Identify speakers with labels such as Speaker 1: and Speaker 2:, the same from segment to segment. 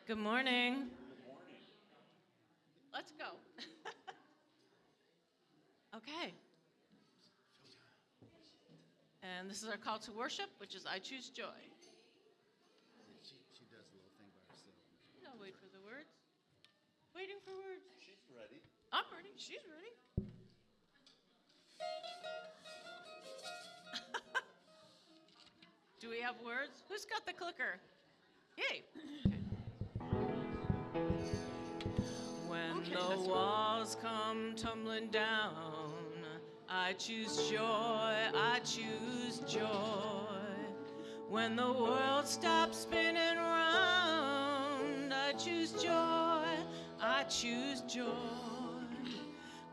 Speaker 1: Good morning. Let's go. Okay. And this is our call to worship, which is I Choose Joy.
Speaker 2: She does a little thing by herself.
Speaker 1: I'll wait for the words. Waiting for words.
Speaker 2: She's ready.
Speaker 1: I'm ready. She's ready. Do we have words? Who's got the clicker? Yay. When the walls come tumbling down, I choose joy, I choose joy. When the world stops spinning round, I choose joy, I choose joy.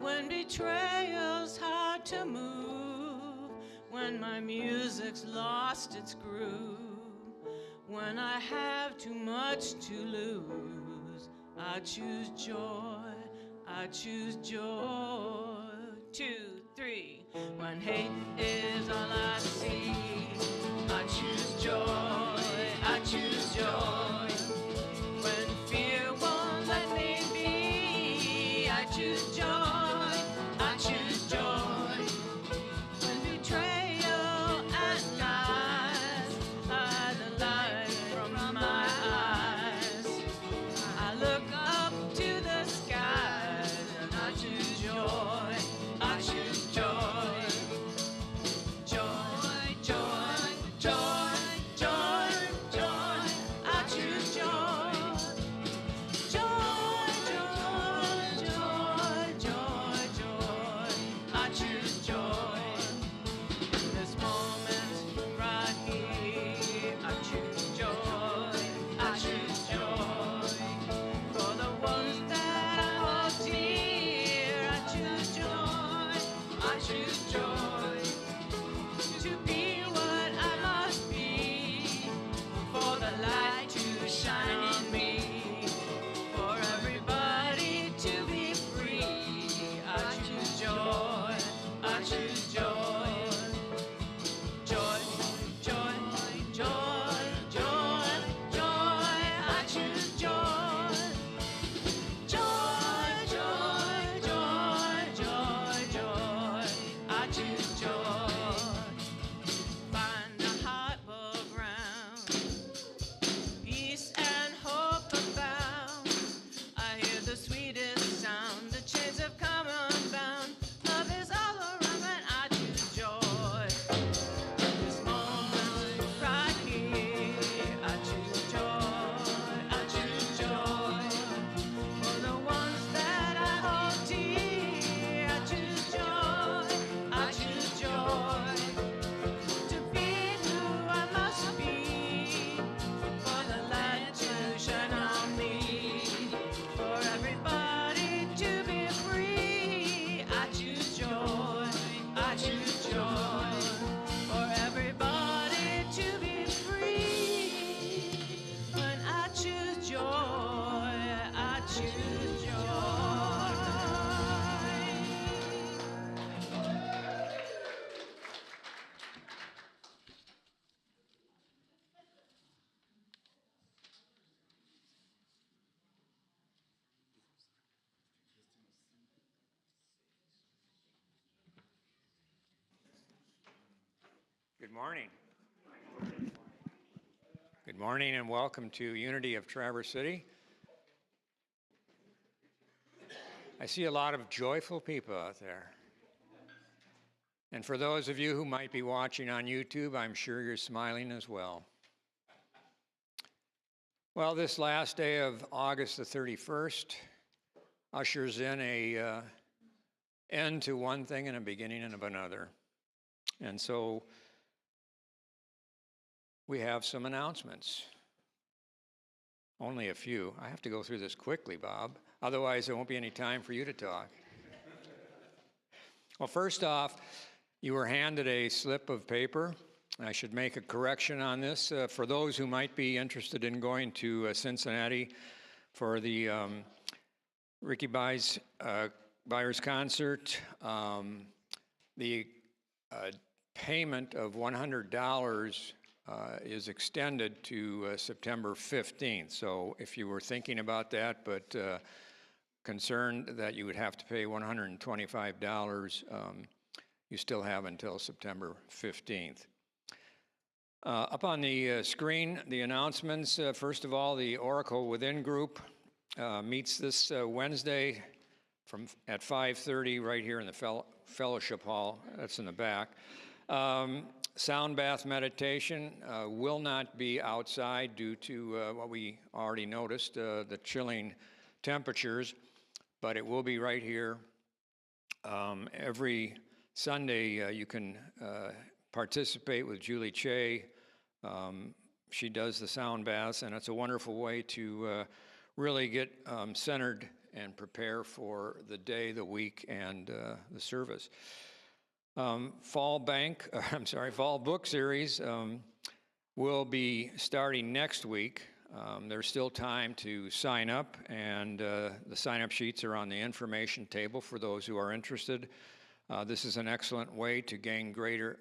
Speaker 1: When betrayal's hard to move, when my music's lost its groove, when I have too much to lose, I choose joy, I choose joy. 2, 3. When hate is all I see, I choose joy, I choose joy. When fear won't let me be, I choose joy, I choose joy. When betrayal and lies hide the light from my eyes, I look up to the skies and I choose joy, I choose joy. Joy, joy, joy, joy, joy, I choose joy. Joy, joy, joy, joy, joy, I choose joy. In this moment right here, I choose joy, I choose joy. For the ones that I hold dear, I choose joy, I choose joy. To be what I must be, for the light to shine in me, for everybody to be free. I choose joy, I choose joy. Joy, joy, joy, joy, joy, I choose joy. Joy, joy, joy, joy, joy, I choose joy. Find a heart above ground, peace and hope abound. I hear the sweetest sound, the chains have come unbound. Love is all around and I choose joy. This moment right here, I choose joy, I choose joy. For the ones that I hold dear, I choose joy, I choose joy. To be who I must be, for the light to shine on me, for everybody to be free. I choose joy, I choose joy, for everybody to be free. When I choose joy, I choose joy.
Speaker 3: Good morning. Good morning and welcome to Unity of Traverse City. I see a lot of joyful people out there. And for those of you who might be watching on YouTube, I'm sure you're smiling as well. Well, this last day of August the 31st ushers in a end to one thing and a beginning of another. And so we have some announcements. Only a few. I have to go through this quickly, Bob. Otherwise, there won't be any time for you to talk. Well, first off, you were handed a slip of paper. I should make a correction on this. For those who might be interested in going to Cincinnati for the Ricky Byers concert, the payment of $100 is extended to September 15th. So if you were thinking about that, but concerned that you would have to pay $125, you still have until September 15th. Up on the screen, the announcements. First of all, the Oracle Within Group meets this Wednesday at 5:30 right here in the Fellowship Hall. That's in the back. Sound bath meditation will not be outside due to what we already noticed, the chilling temperatures, but it will be right here. Every Sunday you can participate with Julie Che. She does the sound baths, and it's a wonderful way to really get centered and prepare for the day, the week, and the service. Fall book series will be starting next week. There's still time to sign up, and the sign-up sheets are on the information table for those who are interested. This is an excellent way to gain greater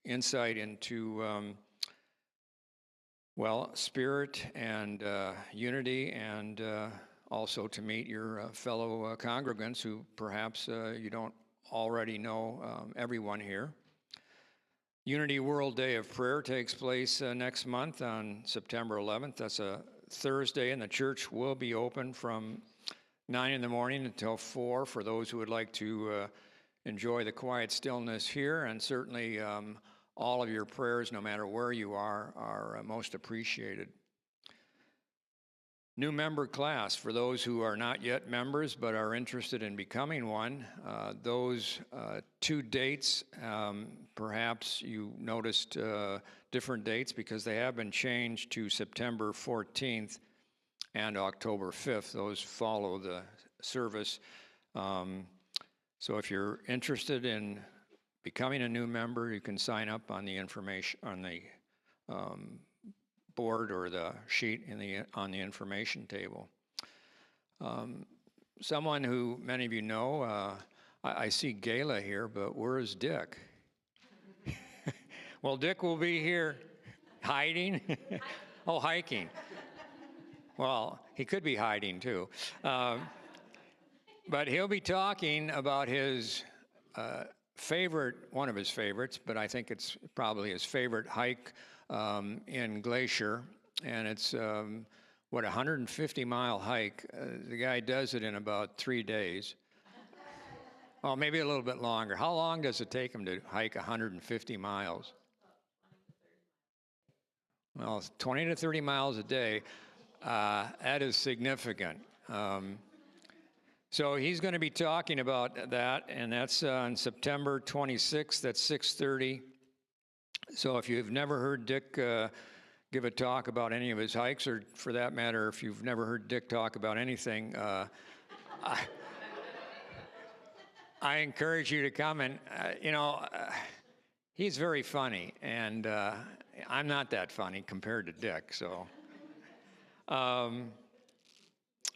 Speaker 3: insight into spirit and unity, and also to meet your fellow congregants who perhaps you don't already know everyone here. Unity World Day of Prayer takes place next month on September 11th. That's a Thursday, and the church will be open from 9 in the morning until 4 for those who would like to enjoy the quiet stillness here, and certainly all of your prayers, no matter where you are most appreciated. New member class, for those who are not yet members but are interested in becoming one. Those 2 dates, perhaps you noticed different dates because they have been changed to September 14th and October 5th. Those follow the service. So if you're interested in becoming a new member, you can sign up on the information on the board or the sheet on the information table. Someone who many of you know, I see Gayla here, but where is Dick? Well, Dick will be here hiding. Oh, hiking. Well, he could be hiding too. But he'll be talking about his one of his favorites, but I think it's probably his favorite hike in Glacier, and it's a 150-mile hike. The guy does it in about 3 days. Well, maybe a little bit longer. How long does it take him to hike 150 miles? Well, 20 to 30 miles a day. That is significant. So he's going to be talking about that, and that's on September 26th at 6:30. So if you've never heard Dick give a talk about any of his hikes, or for that matter, if you've never heard Dick talk about anything, I encourage you to come. And, he's very funny, and I'm not that funny compared to Dick. So,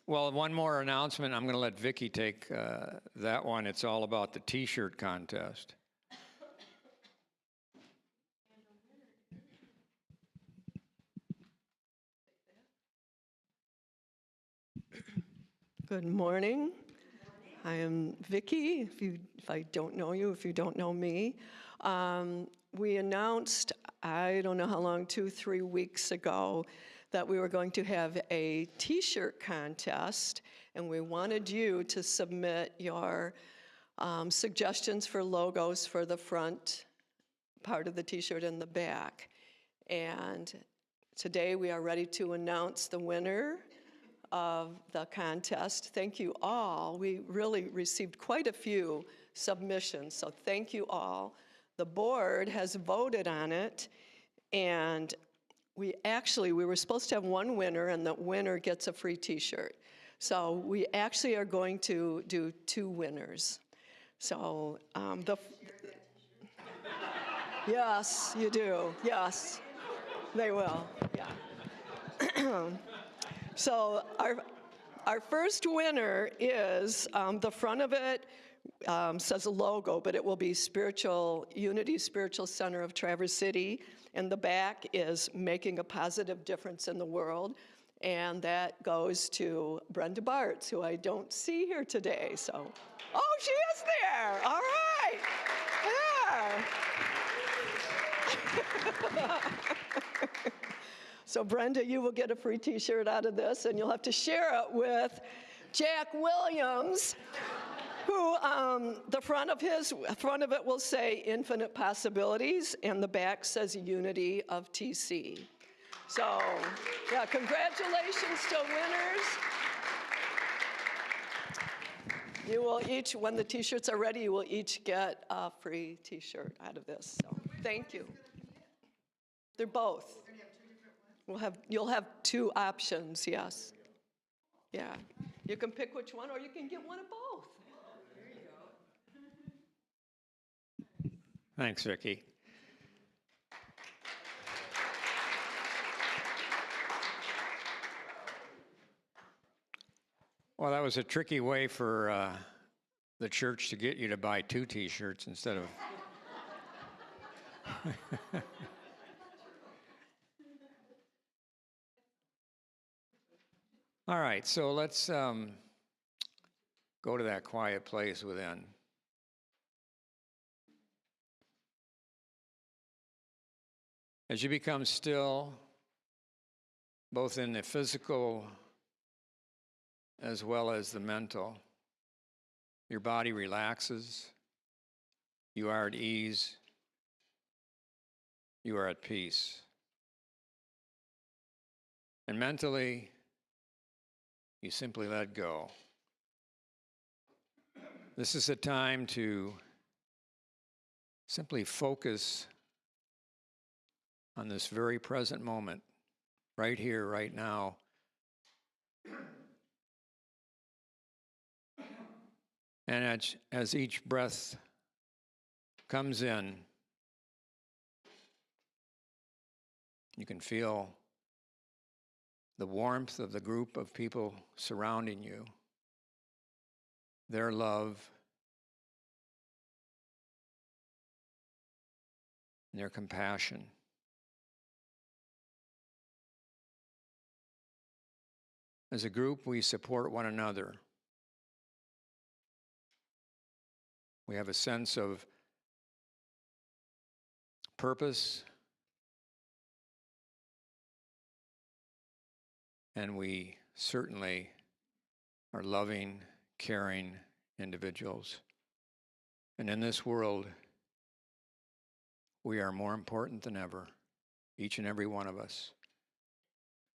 Speaker 3: well, one more announcement. I'm going to let Vicki take that one. It's all about the T-shirt contest.
Speaker 4: Good morning. I am Vicki, if I don't know you, if you don't know me. We announced, I don't know how long, 2-3 weeks ago, that we were going to have a T-shirt contest, and we wanted you to submit your suggestions for logos for the front part of the T-shirt and the back. And today we are ready to announce the winner of the contest. Thank you all. We really received quite a few submissions, so thank you all. The board has voted on it, and we were supposed to have one winner, and the winner gets a free T-shirt. So we actually are going to do 2 winners. So yes, you do. Yes, they will. Yeah. So our first winner is the front of it says a logo, but it will be Spiritual Unity Spiritual Center of Traverse City. And the back is making a positive difference in the world. And that goes to Brenda Bartz, who I don't see here today. So, oh, she is there. All right. Yeah. So Brenda, you will get a free t-shirt out of this, and you'll have to share it with Jack Williams, who the front of it will say Infinite Possibilities, and the back says Unity of TC. So, yeah, congratulations to winners. You will each, when the t-shirts are ready, you will each get a free t-shirt out of this. So, thank you. They're both. You'll have two options, yes. Yeah. You can pick which one, or you can get one of both.
Speaker 3: Thanks, Vicki. Well, that was a tricky way for the church to get you to buy 2 t-shirts instead of... All right, so let's go to that quiet place within. As you become still, both in the physical as well as the mental, your body relaxes, you are at ease, you are at peace. And mentally, you simply let go. This is a time to simply focus on this very present moment, right here, right now. And as each breath comes in, you can feel the warmth of the group of people surrounding you, their love, and their compassion. As a group, we support one another. We have a sense of purpose, and we certainly are loving, caring individuals. And in this world, we are more important than ever, each and every one of us.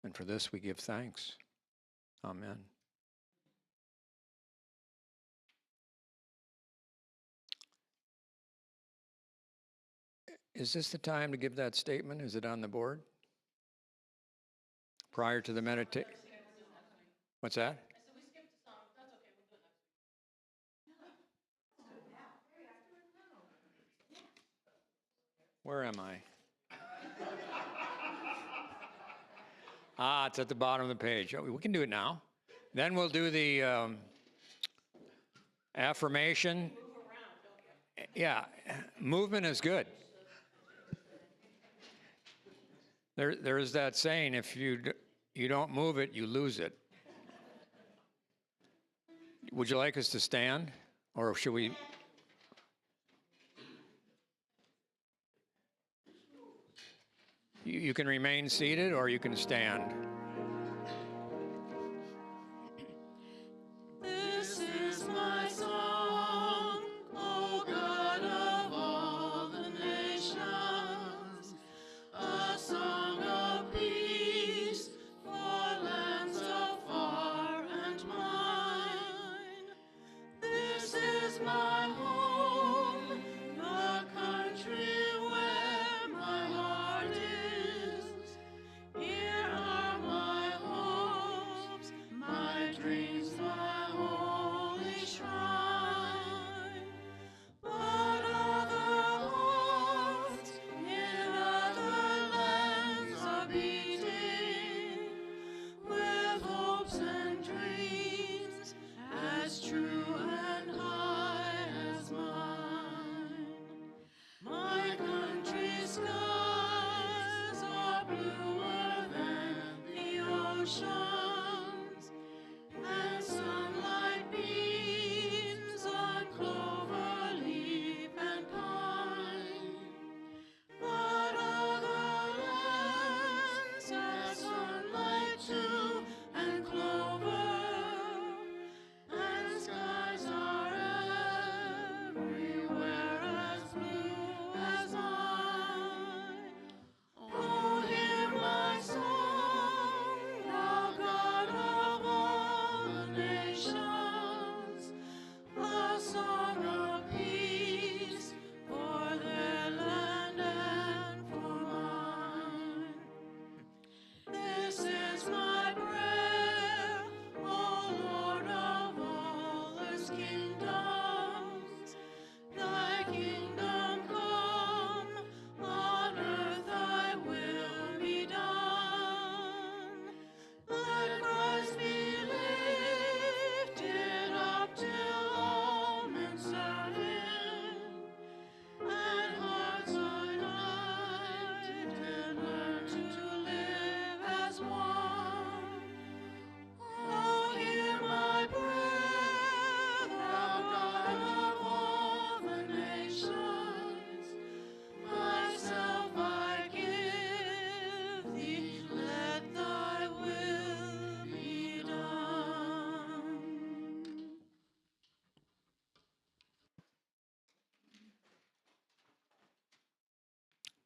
Speaker 3: And for this, we give thanks. Amen. Is this the time to give that statement? Is it on the board? Prior to the meditation? What's that? I said we skipped a song. That's okay. We'll do it next week. Where am I? It's at the bottom of the page. We can do it now. Then we'll do the affirmation. Move around, don't you? Yeah, movement is good. There is that saying, if you don't move it, you lose it. Would you like us to stand, or should we? You can remain seated, or you can stand.
Speaker 1: This is my song, O God of all the nations, a song of peace for lands afar and mine. This is my home, the country where my heart is. Here are my hopes, my dreams, my holy shrine. But other hearts in other lands are beating with hopes and dreams as true and high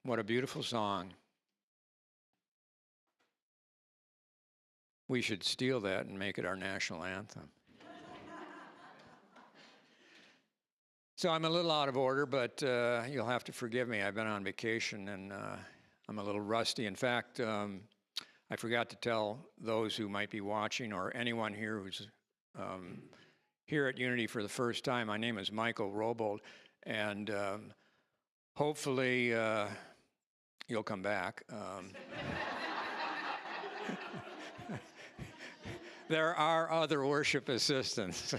Speaker 3: What a beautiful song. We should steal that and make it our national anthem. So I'm a little out of order, but you'll have to forgive me. I've been on vacation and I'm a little rusty. In fact, I forgot to tell those who might be watching or anyone here who's here at Unity for the first time, my name is Michael Robold, and hopefully you'll come back. There are other worship assistants.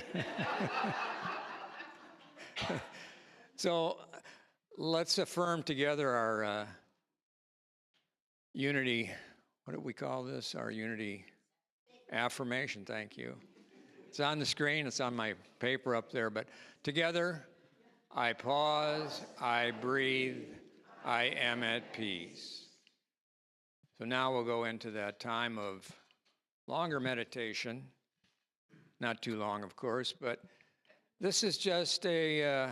Speaker 3: So let's affirm together our unity. What do we call this? Our unity affirmation. Thank you. It's on the screen. It's on my paper up there. But together, I pause, I breathe, I am at peace. So now we'll go into that time of longer meditation. Not too long, of course, but this is just a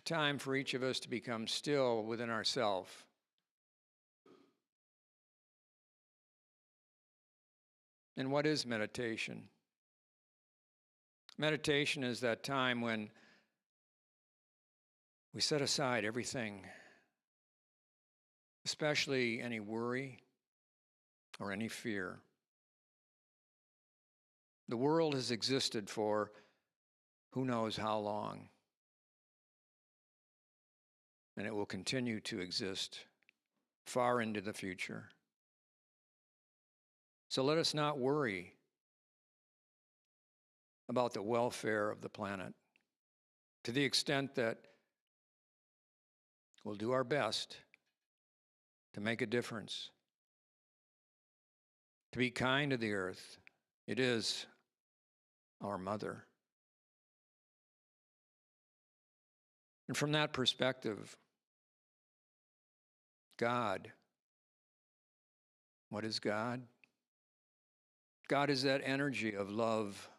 Speaker 3: time for each of us to become still within ourselves. And what is meditation? Meditation is that time when we set aside everything, especially any worry or any fear. The world has existed for who knows how long, and it will continue to exist far into the future. So let us not worry about the welfare of the planet to the extent that we'll do our best to make a difference, to be kind to the earth. It is our mother. And from that perspective, God, what is God? God is that energy of love,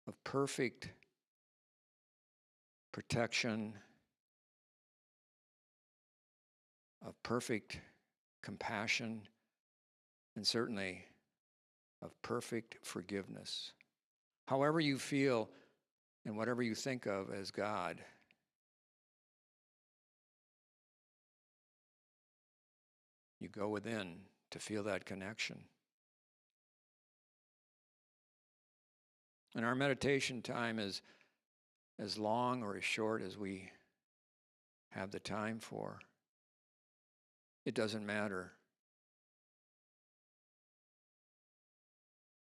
Speaker 3: of perfect protection, of perfect compassion, and certainly of perfect forgiveness. However you feel and whatever you think of as God, you go within to feel that connection. And our meditation time is as long or as short as we have the time for. It doesn't matter.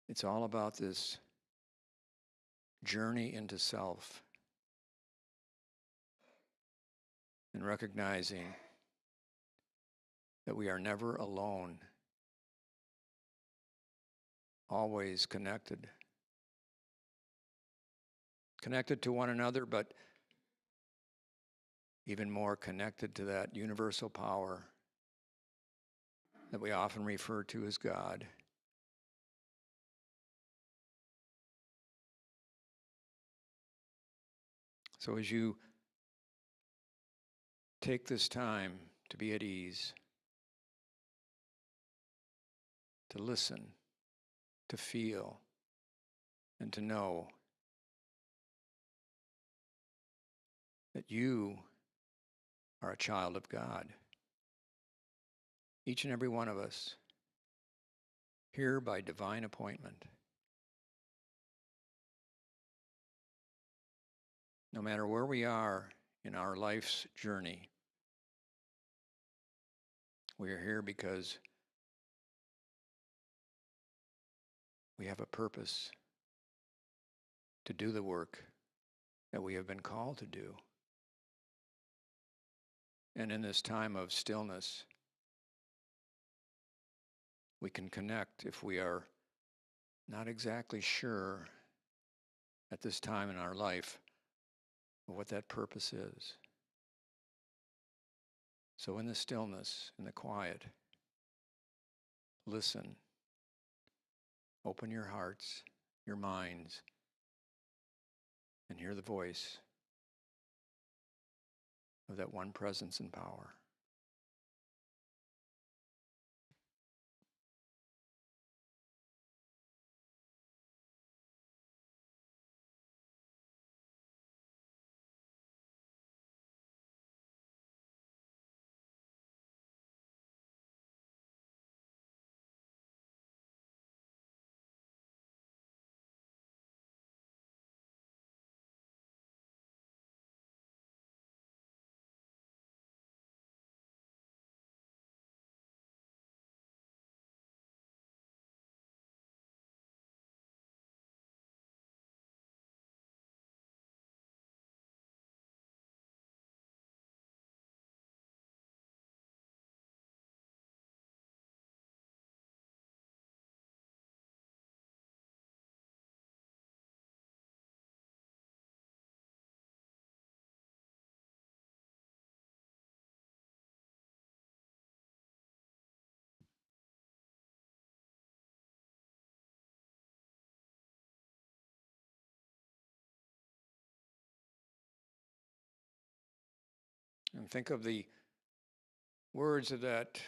Speaker 3: It's all about this journey into self and recognizing that we are never alone, always connected. Connected to one another, but even more connected to that universal power that we often refer to as God. So as you take this time to be at ease, to listen, to feel, and to know that you are a child of God. Each and every one of us, here by divine appointment. No matter where we are in our life's journey, we are here because we have a purpose to do the work that we have been called to do. And in this time of stillness, we can connect if we are not exactly sure at this time in our life of what that purpose is. So in the stillness, in the quiet, listen. Open your hearts, your minds, and hear the voice of that one presence and power. And think of the words of that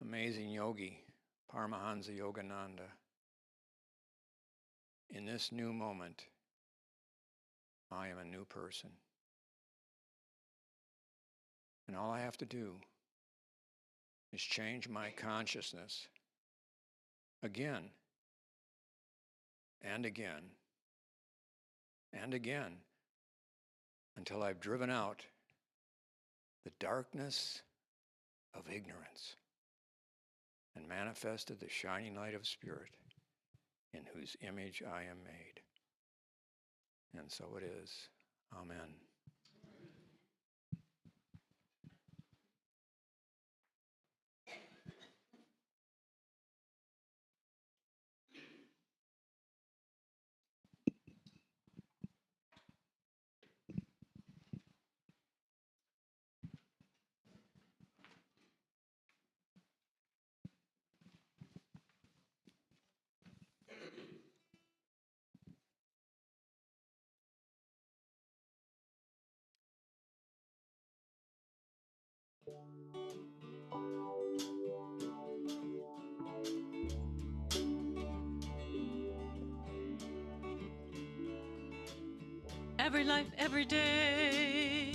Speaker 3: amazing yogi, Paramahansa Yogananda. In this new moment, I am a new person. And all I have to do is change my consciousness again and again and again until I've driven out the darkness of ignorance and manifested the shining light of Spirit in whose image I am made. And so it is. Amen.
Speaker 1: Every life, every day,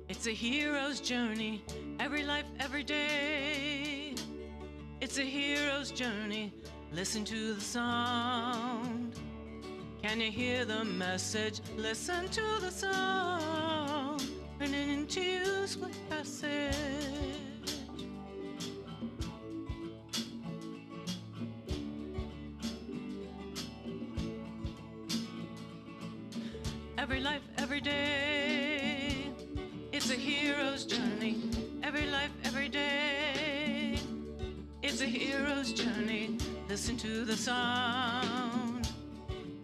Speaker 1: it's a hero's journey. Every life, every day, it's a hero's journey. Listen to the sound. Can you hear the message? Listen to the sound. Turning into you, split passage. Every life, every day, it's a hero's journey. Every life, every day, it's a hero's journey. Listen to the sound.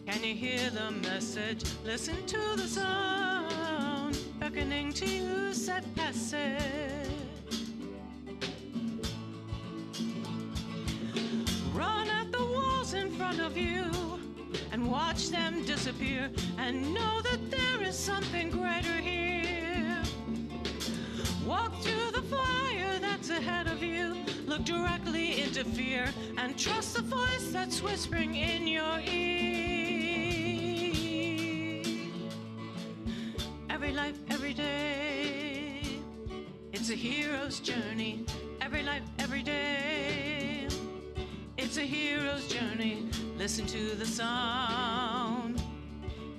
Speaker 1: Can you hear the message? Listen to the sound. Beckoning to you, set passage. Run at the walls in front of you and watch them disappear, and know that there is something greater here. Walk through the fire that's ahead of you, look directly into fear, and trust the voice that's whispering in your ear. Every life, every day, it's a hero's journey. Every life, every day, it's a hero's journey. Listen to the sound.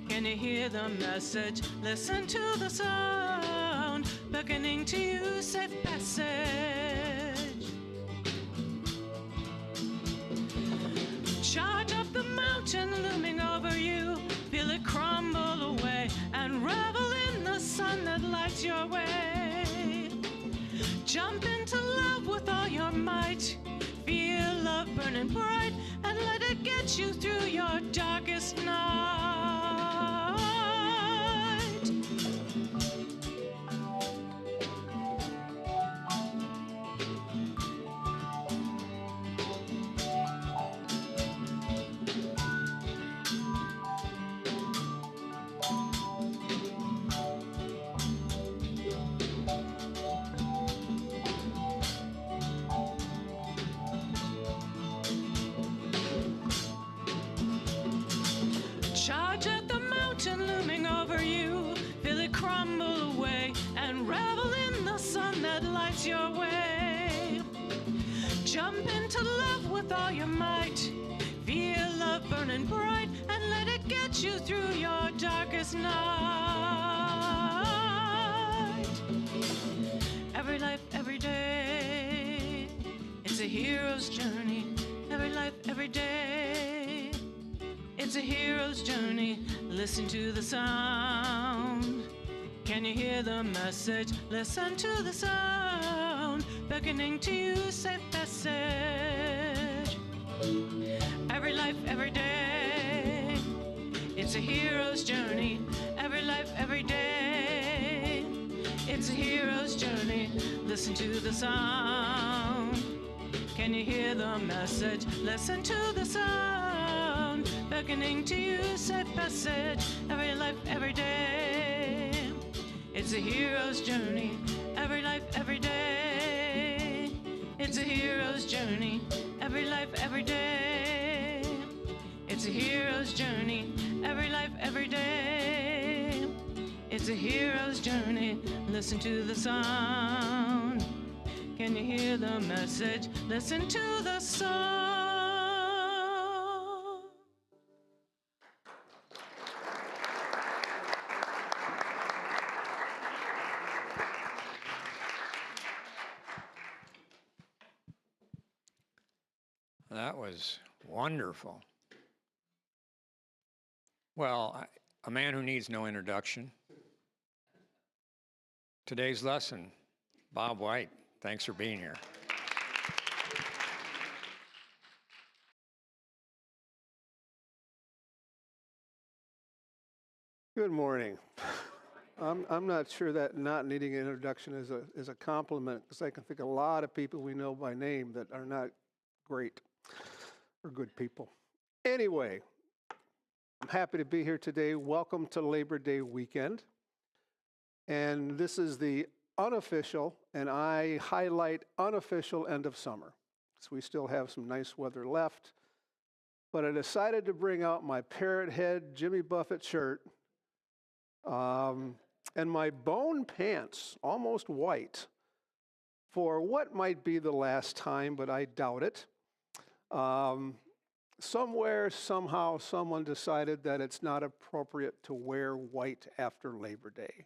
Speaker 1: Can you hear the message? Listen to the sound. Beckoning to you, safe passage. Charge up the mountain looming over you. Feel it crumble away and revel in the sun that lights your way. Jump into love with all your might. Feel love burning bright and let it get you through your darkest night. comes your way. Jump into love with all your might. Feel love burning bright and let it get you through your darkest night. Every life, every day, it's a hero's journey. Every life, every day, it's a hero's journey. Listen to the sound. Can you hear the message? Listen to the sound beckoning to you, safe passage. Every life, every day, it's a hero's journey. Every life, every day, it's a hero's journey. Listen to the sound. Can you hear the message? Listen to the sound beckoning to you, safe passage. Every life, every day, it's a hero's journey. Every life, every day, it's a hero's journey. Every life, every day, it's a hero's journey. Every life, every day, it's a hero's journey. Listen to the sound. Can you hear the message? Listen to the song.
Speaker 3: That was wonderful. Well, a man who needs no introduction. Today's lesson, Bob White. Thanks for being here.
Speaker 5: Good morning. I'm not sure that not needing an introduction is a compliment, because I can think of a lot of people we know by name that are not great or good people. Anyway, I'm happy to be here today. Welcome to Labor Day weekend. And this is the unofficial, and I highlight unofficial, end of summer. So we still have some nice weather left. But I decided to bring out my parrot head Jimmy Buffett shirt and my bone pants, almost white, for what might be the last time, but I doubt it. Somewhere, somehow, someone decided that it's not appropriate to wear white after Labor Day.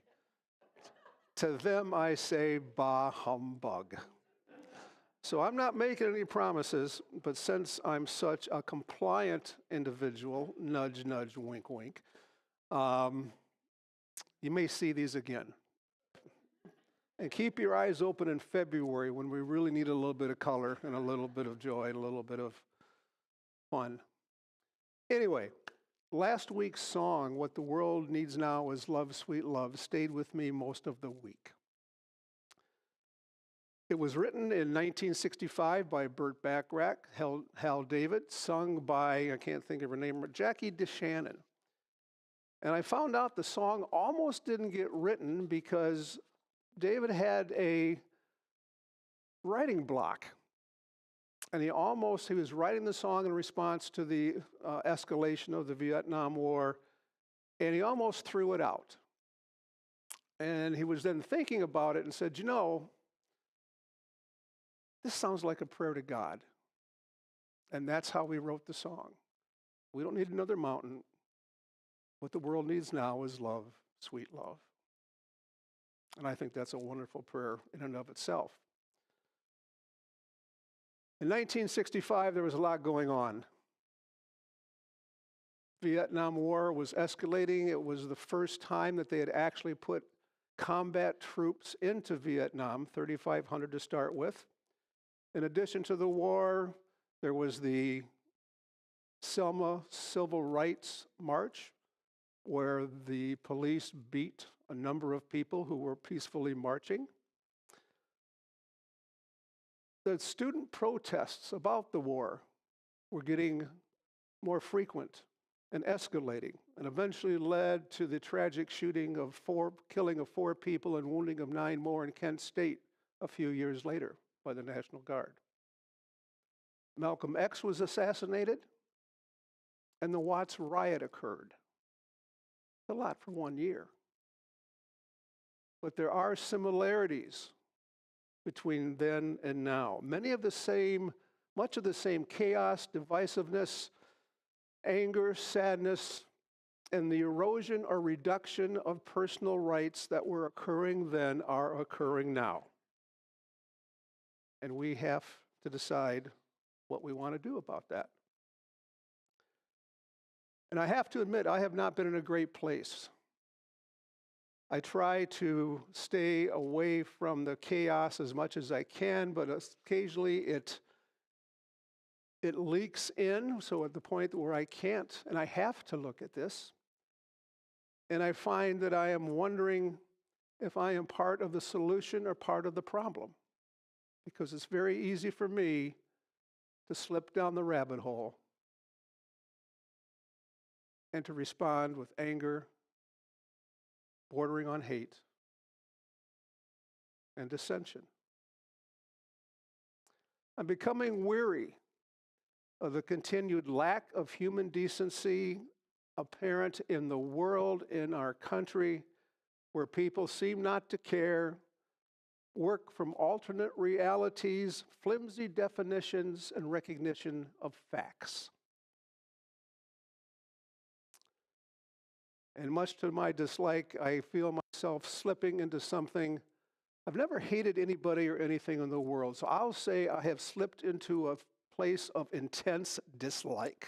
Speaker 5: To them, I say, bah humbug. So I'm not making any promises, but since I'm such a compliant individual, nudge, nudge, wink, wink, you may see these again. And keep your eyes open in February when we really need a little bit of color and a little bit of joy and a little bit of fun. Anyway, last week's song, What the World Needs Now is Love, Sweet Love, stayed with me most of the week. It was written in 1965 by Burt Bacharach, Hal David, sung by, I can't think of her name, Jackie DeShannon. And I found out the song almost didn't get written because David had a writing block. And he was writing the song in response to the escalation of the Vietnam War, and he almost threw it out. And he was then thinking about it and said, you know, this sounds like a prayer to God. And that's how we wrote the song. We don't need another mountain. What the world needs now is love, sweet love. And I think that's a wonderful prayer in and of itself. In 1965, there was a lot going on. Vietnam War was escalating. It was the first time that they had actually put combat troops into Vietnam, 3,500 to start with. In addition to the war, there was the Selma Civil Rights March, where the police beat a number of people who were peacefully marching. The student protests about the war were getting more frequent and escalating, and eventually led to the tragic killing of 4 people and wounding of 9 more in Kent State a few years later by the National Guard. Malcolm X was assassinated, and the Watts riot occurred. A lot for 1 year. But there are similarities between then and now. Much of the same chaos, divisiveness, anger, sadness, and the erosion or reduction of personal rights that were occurring then are occurring now. And we have to decide what we want to do about that. And I have to admit, I have not been in a great place. I try to stay away from the chaos as much as I can, but occasionally it leaks in, so at the point where I can't, and I have to look at this, and I find that I am wondering if I am part of the solution or part of the problem, because it's very easy for me to slip down the rabbit hole and to respond with anger, bordering on hate, and dissension. I'm becoming weary of the continued lack of human decency apparent in the world, in our country, where people seem not to care, work from alternate realities, flimsy definitions, and recognition of facts. And much to my dislike, I feel myself slipping into something. I've never hated anybody or anything in the world, so I'll say I have slipped into a place of intense dislike.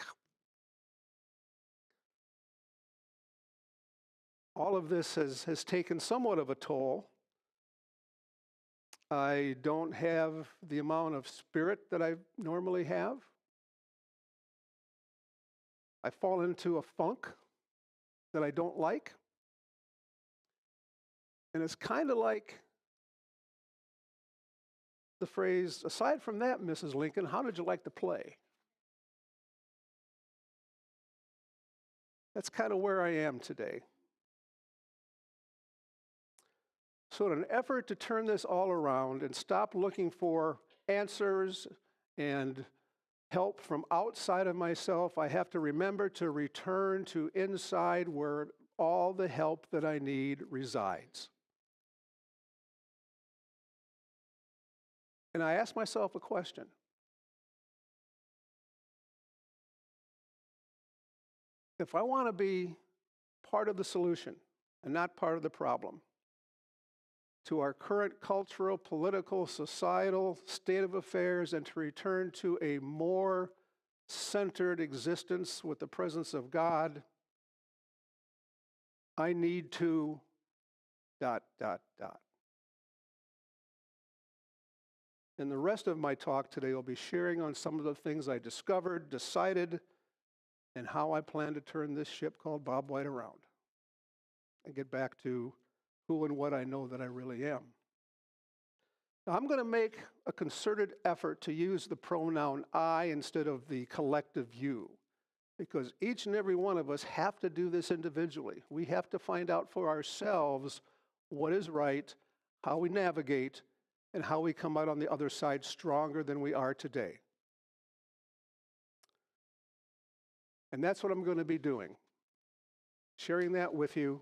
Speaker 5: All of this has taken somewhat of a toll. I don't have the amount of spirit that I normally have. I fall into a funk that I don't like. And it's kind of like the phrase, aside from that, Mrs. Lincoln, how did you like to play? That's kind of where I am today. So in an effort to turn this all around and stop looking for answers and help from outside of myself, I have to remember to return to inside where all the help that I need resides. And I ask myself a question. If I want to be part of the solution and not part of the problem to our current cultural, political, societal state of affairs, and to return to a more centered existence with the presence of God, I need to ... And the rest of my talk today will be sharing on some of the things I discovered, decided, and how I plan to turn this ship called Bob White around and get back to who and what I know that I really am. Now, I'm going to make a concerted effort to use the pronoun I instead of the collective you, because each and every one of us have to do this individually. We have to find out for ourselves what is right, how we navigate, and how we come out on the other side stronger than we are today. And that's what I'm going to be doing, sharing that with you,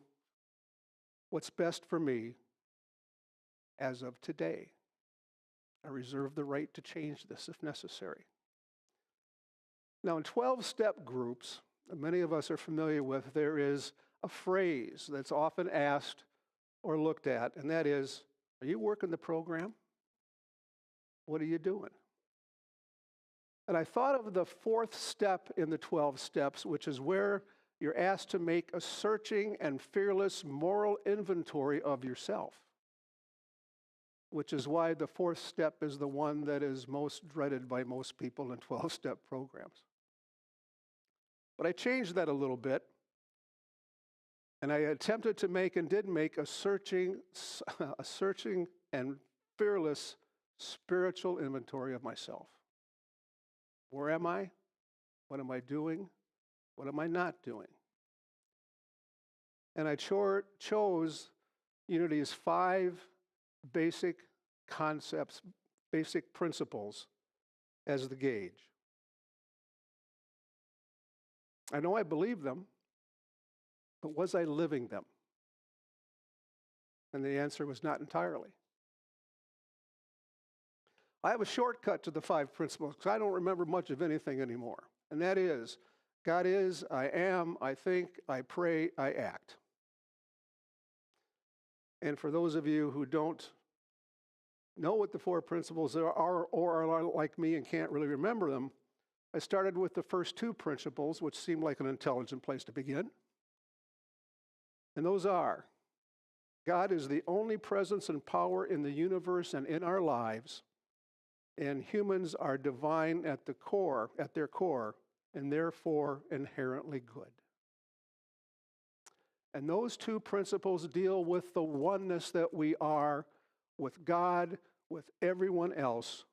Speaker 5: what's best for me as of today. I reserve the right to change this if necessary. Now, in 12-step groups, that many of us are familiar with, there is a phrase that's often asked or looked at, and that is, are you working the program? What are you doing? And I thought of the fourth step in the 12 steps, which is where you're asked to make a searching and fearless moral inventory of yourself, which is why the fourth step is the one that is most dreaded by most people in 12-step programs. But I changed that a little bit, and I attempted to make and did make a searching and fearless spiritual inventory of myself. Where am I? What am I doing? What am I not doing? And I chose Unity's 5 basic concepts, basic principles as the gauge. I know I believe them, but was I living them? And the answer was not entirely. I have a shortcut to the 5 principles because I don't remember much of anything anymore. And that is, God is, I am, I think, I pray, I act. And for those of you who don't know what the 4 principles are or are like me and can't really remember them, I started with the first 2 principles, which seemed like an intelligent place to begin. And those are, God is the only presence and power in the universe and in our lives, and humans are divine at their core, and therefore inherently good. And those 2 principles deal with the oneness that we are with God, with everyone else,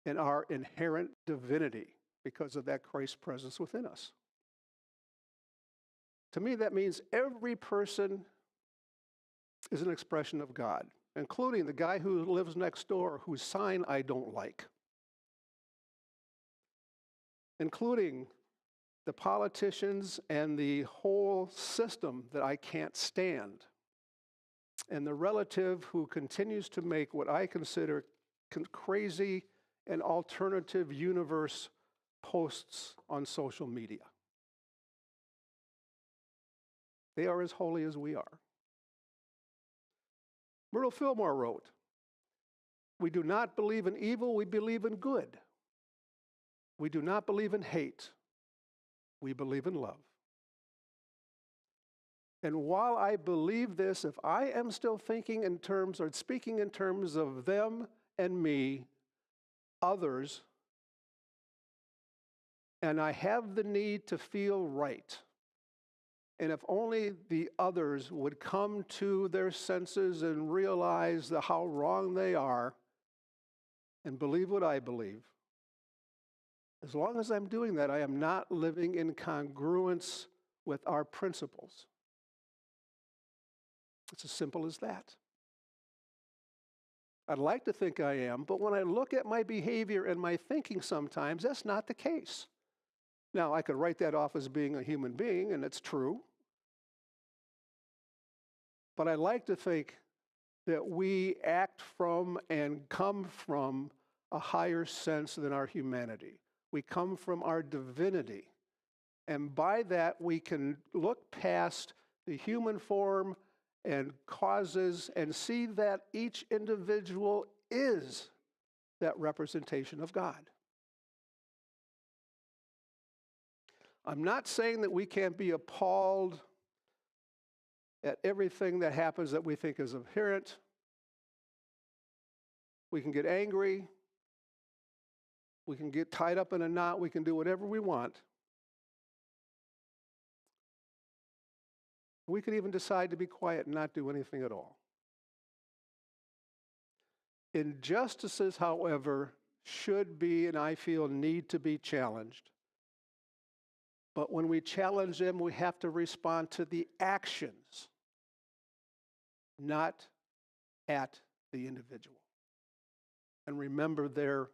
Speaker 5: and our inherent divinity because of that Christ presence within us. To me, that means every person is an expression of God, including the guy who lives next door whose sign I don't like, including the politicians and the whole system that I can't stand, and the relative who continues to make what I consider crazy and alternative universe posts on social media. They are as holy as we are. Myrtle Fillmore wrote, "We do not believe in evil, we believe in good. We do not believe in hate, we believe in love." And while I believe this, if I am still thinking in terms or speaking in terms of them and me, others, and I have the need to feel right, and if only the others would come to their senses and realize how wrong they are and believe what I believe, as long as I'm doing that, I am not living in congruence with our principles. It's as simple as that. I'd like to think I am, but when I look at my behavior and my thinking sometimes, that's not the case. Now, I could write that off as being a human being, and it's true. But I like to think that we act from and come from a higher sense than our humanity. We come from our divinity. And by that, we can look past the human form and causes and see that each individual is that representation of God. I'm not saying that we can't be appalled at everything that happens that we think is inherent. We can get angry. We can get tied up in a knot. We can do whatever we want. We could even decide to be quiet and not do anything at all. Injustices, however, should be, and I feel need to be challenged. But when we challenge them, we have to respond to the actions, not at the individual. And remember their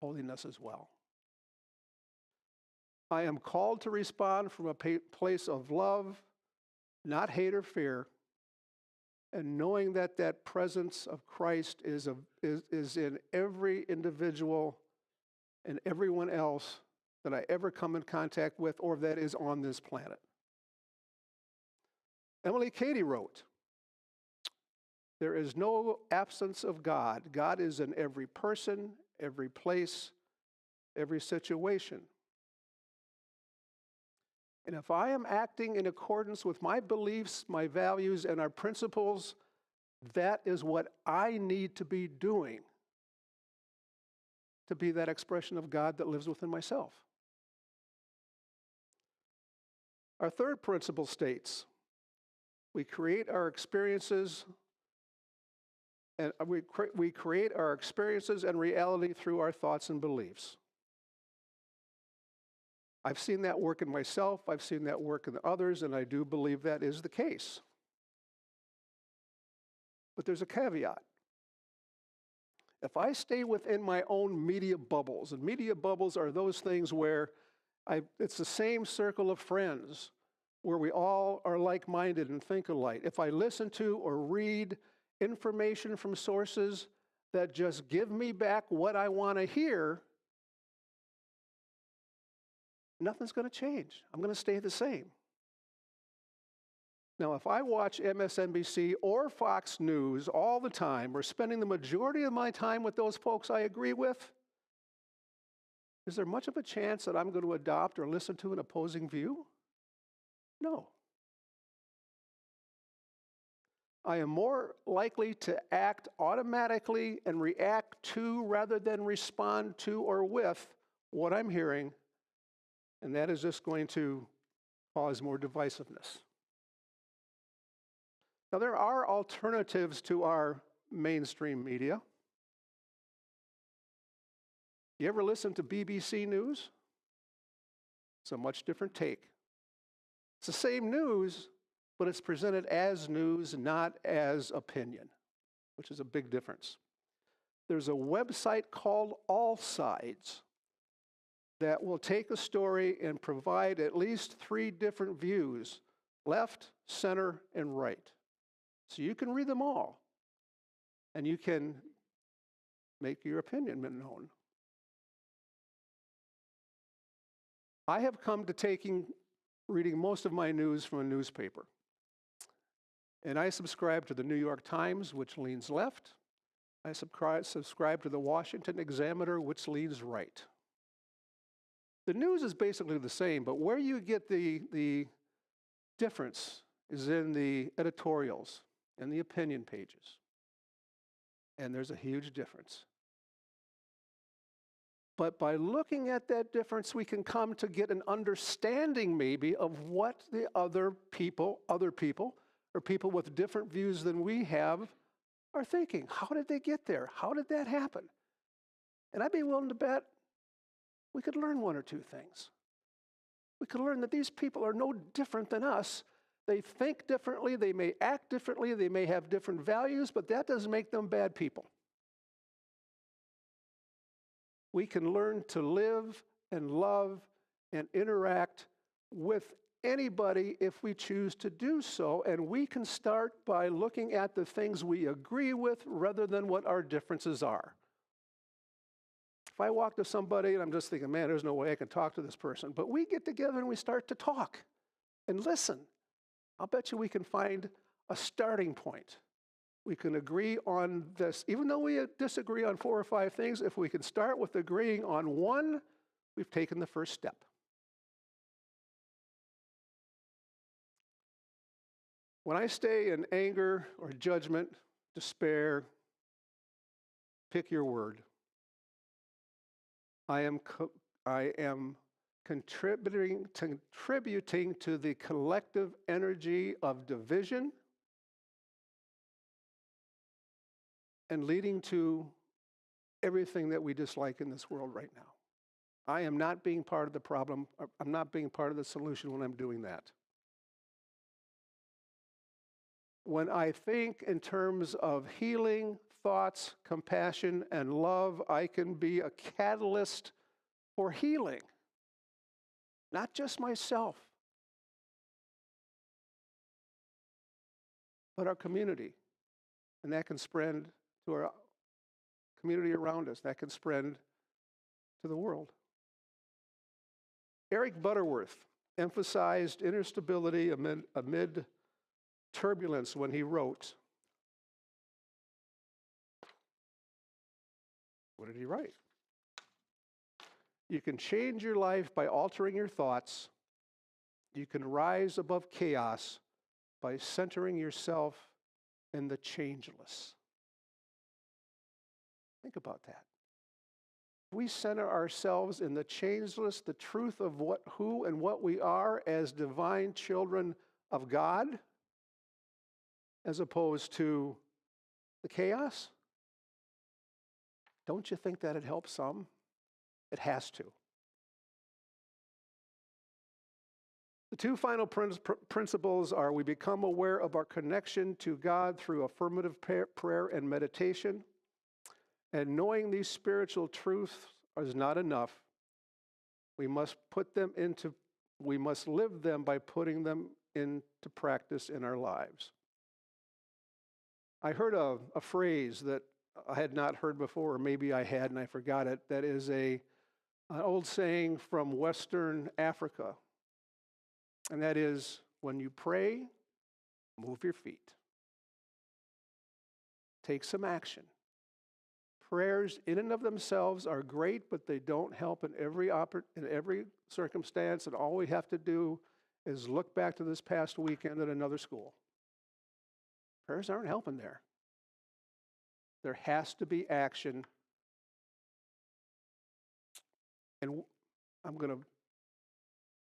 Speaker 5: holiness as well. I am called to respond from a place of love, not hate or fear, and knowing that that presence of Christ is in every individual and everyone else that I ever come in contact with or that is on this planet. Emily Cady wrote, "There is no absence of God. God is in every person, every place, every situation. And if I am acting in accordance with my beliefs, my values, and our principles, that is what I need to be doing to be that expression of God that lives within myself." Our third principle states, we create our experiences and we create our experiences and reality through our thoughts and beliefs. I've seen that work in myself, I've seen that work in others, and I do believe that is the case. But there's a caveat. If I stay within my own media bubbles, and media bubbles are those things where it's the same circle of friends where we all are like-minded and think alike. If I listen to or read information from sources that just give me back what I want to hear, nothing's going to change. I'm going to stay the same. Now, if I watch MSNBC or Fox News all the time, or spending the majority of my time with those folks I agree with, is there much of a chance that I'm going to adopt or listen to an opposing view? No. I am more likely to act automatically and react to rather than respond to or with what I'm hearing, and that is just going to cause more divisiveness. Now, there are alternatives to our mainstream media. You ever listen to BBC News? It's a much different take. It's the same news, but it's presented as news, not as opinion, which is a big difference. There's a website called All Sides that will take a story and provide at least 3 different views, left, center, and right. So you can read them all, and you can make your opinion known. I have come to reading most of my news from a newspaper. And I subscribe to the New York Times, which leans left. I subscribe to the Washington Examiner, which leans right. The news is basically the same, but where you get the difference is in the editorials and the opinion pages. And there's a huge difference. But by looking at that difference, we can come to get an understanding maybe of what the other people, or people with different views than we have, are thinking. How did they get there? How did that happen? And I'd be willing to bet we could learn 1 or 2 things. We could learn that these people are no different than us. They think differently, they may act differently, they may have different values, but that doesn't make them bad people. We can learn to live and love and interact with anybody if we choose to do so, and we can start by looking at the things we agree with rather than what our differences are. If I walk to somebody and I'm just thinking, man, there's no way I can talk to this person, but we get together and we start to talk and listen, I'll bet you we can find a starting point. We can agree on this. Even though we disagree on 4 or 5 things, if we can start with agreeing on one, we've taken the first step. When I stay in anger or judgment, despair, pick your word, I am contributing to the collective energy of division and leading to everything that we dislike in this world right now. I am not being part of the problem. I'm not being part of the solution when I'm doing that. When I think in terms of healing, thoughts, compassion, and love, I can be a catalyst for healing. Not just myself, but our community. And that can spread to our community around us. That can spread to the world. Eric Butterworth emphasized inner stability amid turbulence when he wrote. What did he write? You can change your life by altering your thoughts. You can rise above chaos by centering yourself in the changeless. Think about that. We center ourselves in the changeless, the truth of who and what we are as divine children of God, as opposed to the chaos. Don't you think that it helps some? It has to. The 2 final principles are we become aware of our connection to God through affirmative prayer and meditation. And knowing these spiritual truths is not enough. We must live them by putting them into practice in our lives. I heard a phrase that I had not heard before, or maybe I had and I forgot it. That is an old saying from Western Africa. And that is, when you pray, move your feet. Take some action. Prayers in and of themselves are great, but they don't help in every circumstance, and all we have to do is look back to this past weekend at another school. Prayers aren't helping there. There has to be action. And I'm going to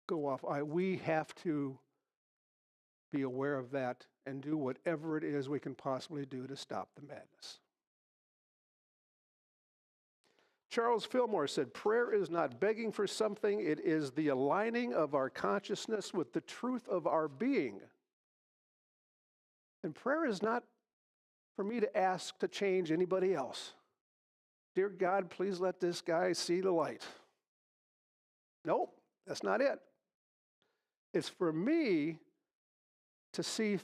Speaker 5: go off. We have to be aware of that and do whatever it is we can possibly do to stop the madness. Charles Fillmore said, prayer is not begging for something, it is the aligning of our consciousness with the truth of our being. And prayer is not for me to ask to change anybody else. Dear God, please let this guy see the light. Nope, that's not it. It's for me to see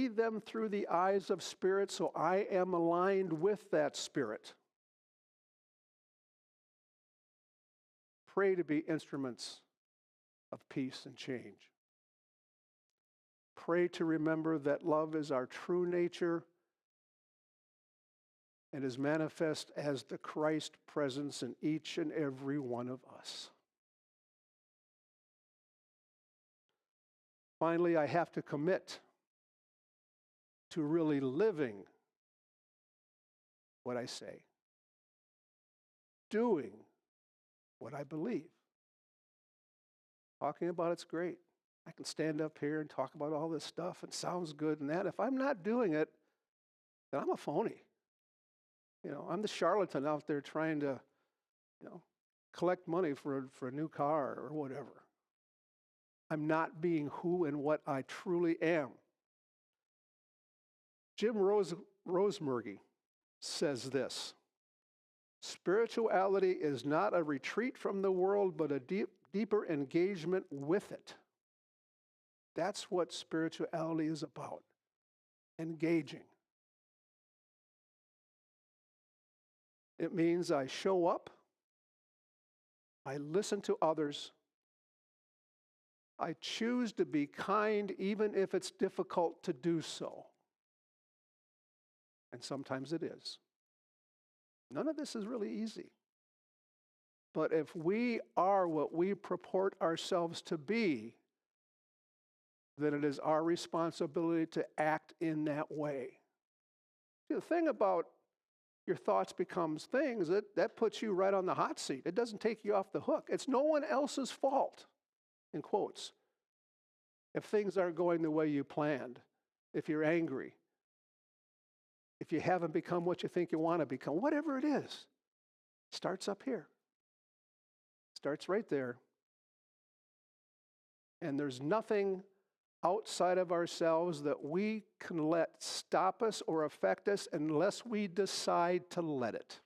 Speaker 5: them through the eyes of spirit, so I am aligned with that spirit. Pray to be instruments of peace and change. Pray to remember that love is our true nature and is manifest as the Christ presence in each and every one of us. Finally, I have to commit to really living what I say, doing what I believe. Talking about it's great. I can stand up here and talk about all this stuff. It sounds good and that. If I'm not doing it, then I'm a phony. I'm the charlatan out there trying to, collect money for a new car or whatever. I'm not being who and what I truly am. Jim Rosemergy says this: spirituality is not a retreat from the world, but a deeper engagement with it. That's what spirituality is about, engaging. It means I show up, I listen to others, I choose to be kind even if it's difficult to do so. And sometimes it is. None of this is really easy. But if we are what we purport ourselves to be, then it is our responsibility to act in that way. See, the thing about your thoughts becomes things, that puts you right on the hot seat. It doesn't take you off the hook. It's no one else's fault, in quotes, if things aren't going the way you planned, if you're angry, if you haven't become what you think you want to become, whatever it is, starts up here. Starts right there. And there's nothing outside of ourselves that we can let stop us or affect us unless we decide to let it.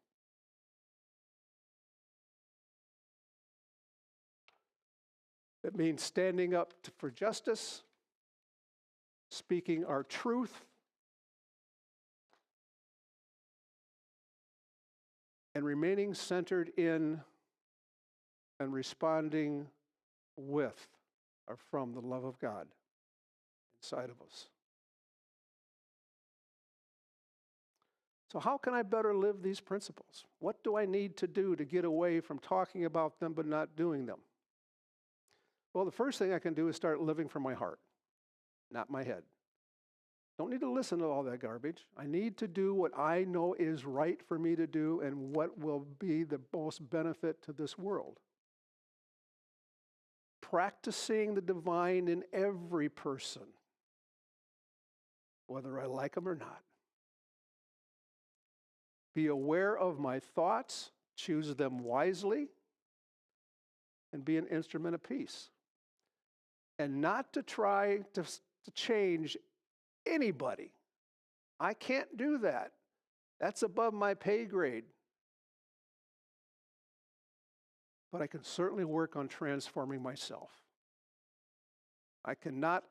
Speaker 5: It means standing up for justice, speaking our truth, and remaining centered in and responding with or from the love of God inside of us. So how can I better live these principles? What do I need to do to get away from talking about them but not doing them? Well, the first thing I can do is start living from my heart, not my head. Don't need to listen to all that garbage. I need to do what I know is right for me to do and what will be the most benefit to this world. Practicing the divine in every person, whether I like them or not. Be aware of my thoughts, choose them wisely, and be an instrument of peace. And not to try to change anybody. I can't do that. That's above my pay grade. But I can certainly work on transforming myself. I cannot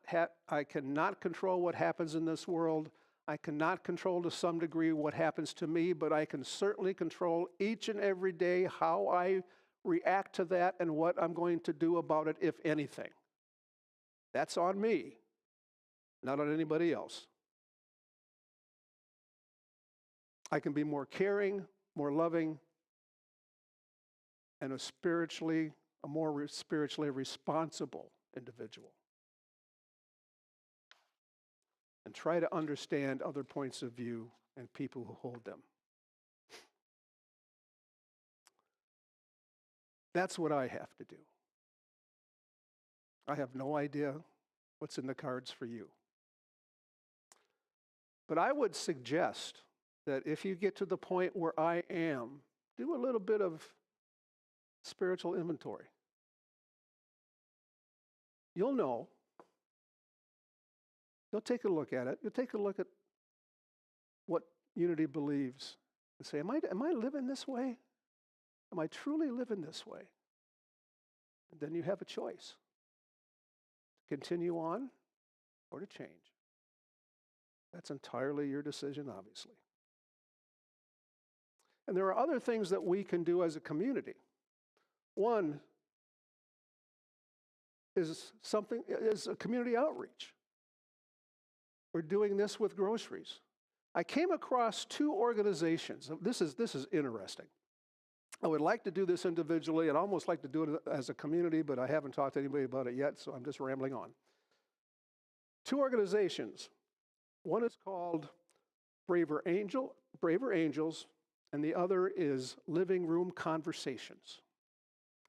Speaker 5: control what happens in this world. I cannot control to some degree what happens to me, but I can certainly control each and every day how I react to that and what I'm going to do about it, if anything. That's on me, not on anybody else. I can be more caring, more loving, and a more spiritually responsible individual. And try to understand other points of view and people who hold them. That's what I have to do. I have no idea what's in the cards for you. But I would suggest that if you get to the point where I am, do a little bit of spiritual inventory. You'll know. You'll take a look at it. You'll take a look at what Unity believes and say, am I living this way? Am I truly living this way? And then you have a choice. To continue on or to change. That's entirely your decision, obviously. And there are other things that we can do as a community. One is a community outreach. We're doing this with groceries. I came across two organizations. This is interesting. I would like to do this individually. I'd almost like to do it as a community, but I haven't talked to anybody about it yet, so I'm just rambling on. Two organizations. One is called Braver Angels, and the other is Living Room Conversations.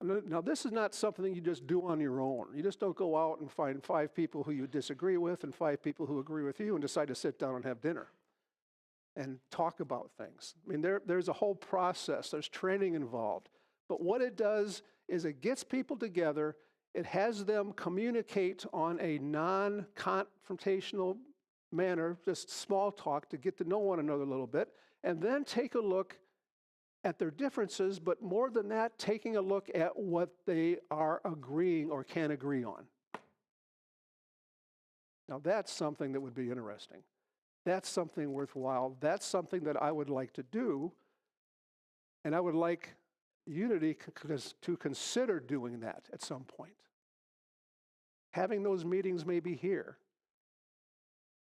Speaker 5: Now, this is not something you just do on your own. You just don't go out and find 5 people who you disagree with and 5 people who agree with you and decide to sit down and have dinner and talk about things. I mean, there's a whole process. There's training involved. But what it does is it gets people together. It has them communicate on a non-confrontational manner, just small talk to get to know one another a little bit, and then take a look at their differences, but more than that, taking a look at what they are agreeing or can agree on. Now, that's something that would be interesting. That's something worthwhile. That's something that I would like to do, and I would like Unity to consider doing that at some point. Having those meetings maybe here,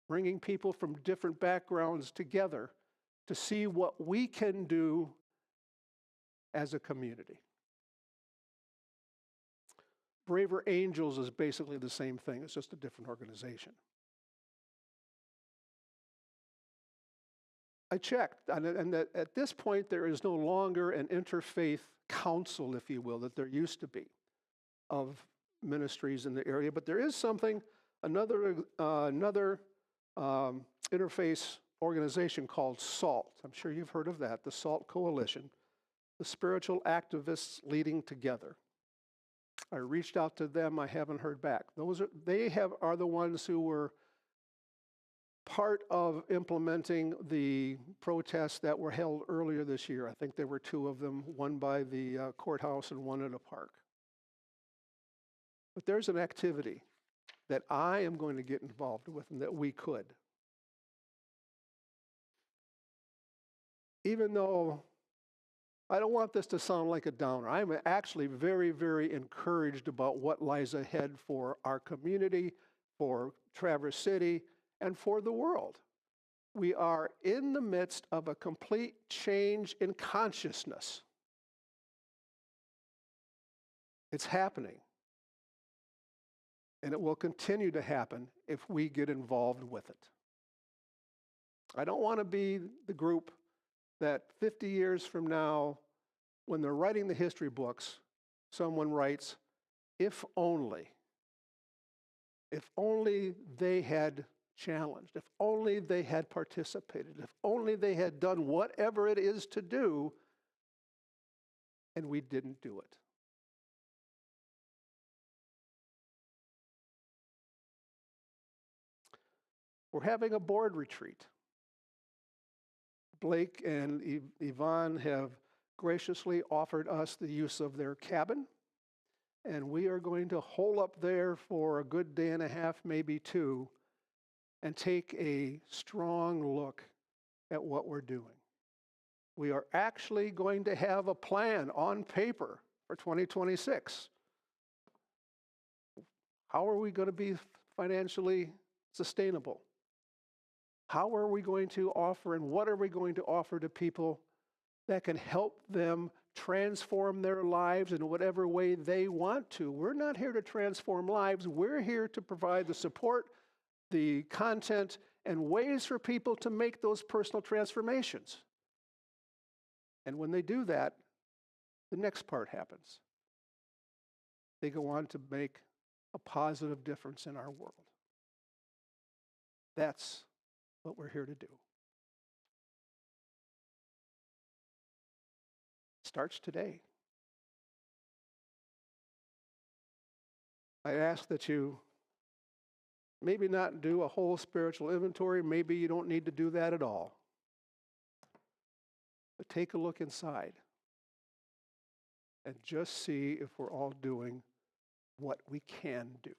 Speaker 5: bringing people from different backgrounds together to see what we can do as a community. Braver Angels is basically the same thing. It's just a different organization. I checked, and at this point, there is no longer an interfaith council, if you will, that there used to be of ministries in the area. But there is something, another interface organization called SALT. I'm sure you've heard of that, the SALT Coalition, the Spiritual Activists Leading Together. I reached out to them. I haven't heard back. They are the ones who were part of implementing the protests that were held earlier this year. I think there were 2 of them, one by the courthouse and one at a park. But there's an activity that I am going to get involved with and that we could. Even though I don't want this to sound like a downer, I'm actually very, very encouraged about what lies ahead for our community, for Traverse City, and for the world. We are in the midst of a complete change in consciousness. It's happening. And it will continue to happen if we get involved with it. I don't want to be the group that 50 years from now, when they're writing the history books, someone writes, if only they had challenged, if only they had participated, if only they had done whatever it is to do, and we didn't do it. We're having a board retreat. Blake and Yvonne have graciously offered us the use of their cabin, and we are going to hole up there for a good day and a half, maybe 2, and take a strong look at what we're doing. We are actually going to have a plan on paper for 2026. How are we going to be financially sustainable? How are we going to offer and what are we going to offer to people that can help them transform their lives in whatever way they want to? We're not here to transform lives. We're here to provide the support, the content, and ways for people to make those personal transformations. And when they do that, the next part happens. They go on to make a positive difference in our world. That's what we're here to do. Starts today. I ask that you maybe not do a whole spiritual inventory. Maybe you don't need to do that at all. But take a look inside and just see if we're all doing what we can do.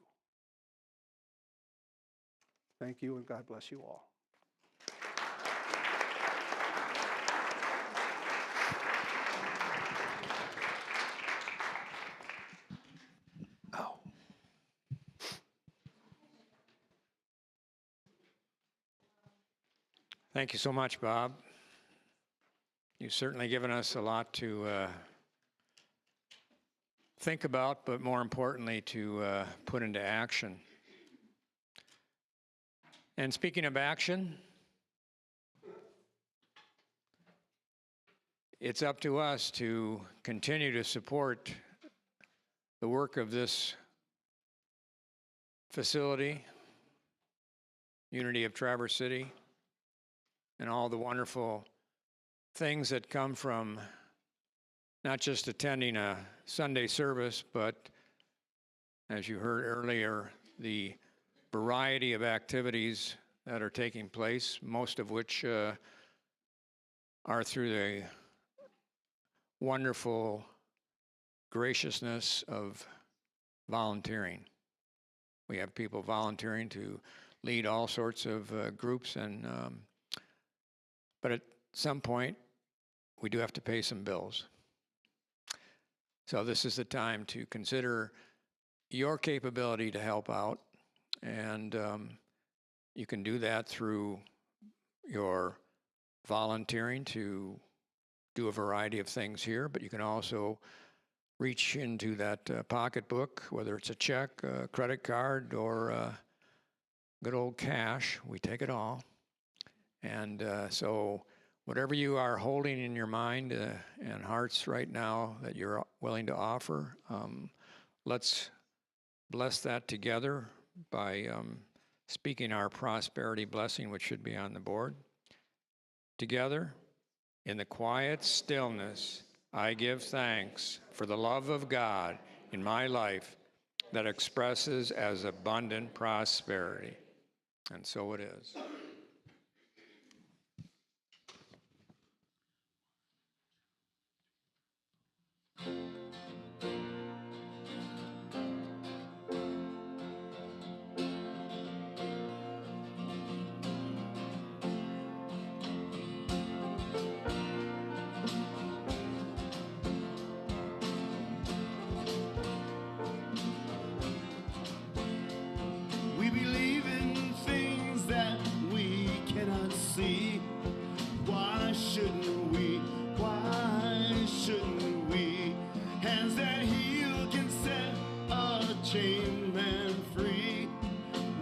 Speaker 5: Thank you, and God bless you all.
Speaker 3: Thank you so much, Bob. You've certainly given us a lot to think about, but more importantly, to put into action. And speaking of action, it's up to us to continue to support the work of this facility, Unity of Traverse City, and all the wonderful things that come from not just attending a Sunday service, but as you heard earlier, the variety of activities that are taking place, most of which are through the wonderful graciousness of volunteering. We have people volunteering to lead all sorts of groups, and but at some point, we do have to pay some bills. So this is the time to consider your capability to help out, and you can do that through your volunteering to do a variety of things here, but you can also reach into that pocketbook, whether it's a check, a credit card, or good old cash. We take it all. And so whatever you are holding in your mind and hearts right now that you're willing to offer, let's bless that together by speaking our prosperity blessing, which should be on the board. Together, in the quiet stillness, I give thanks for the love of God in my life that expresses as abundant prosperity. And so it is.
Speaker 2: We believe in things that we cannot see. Why shouldn't we? Why shouldn't we? Hands that heal can set a chained man free.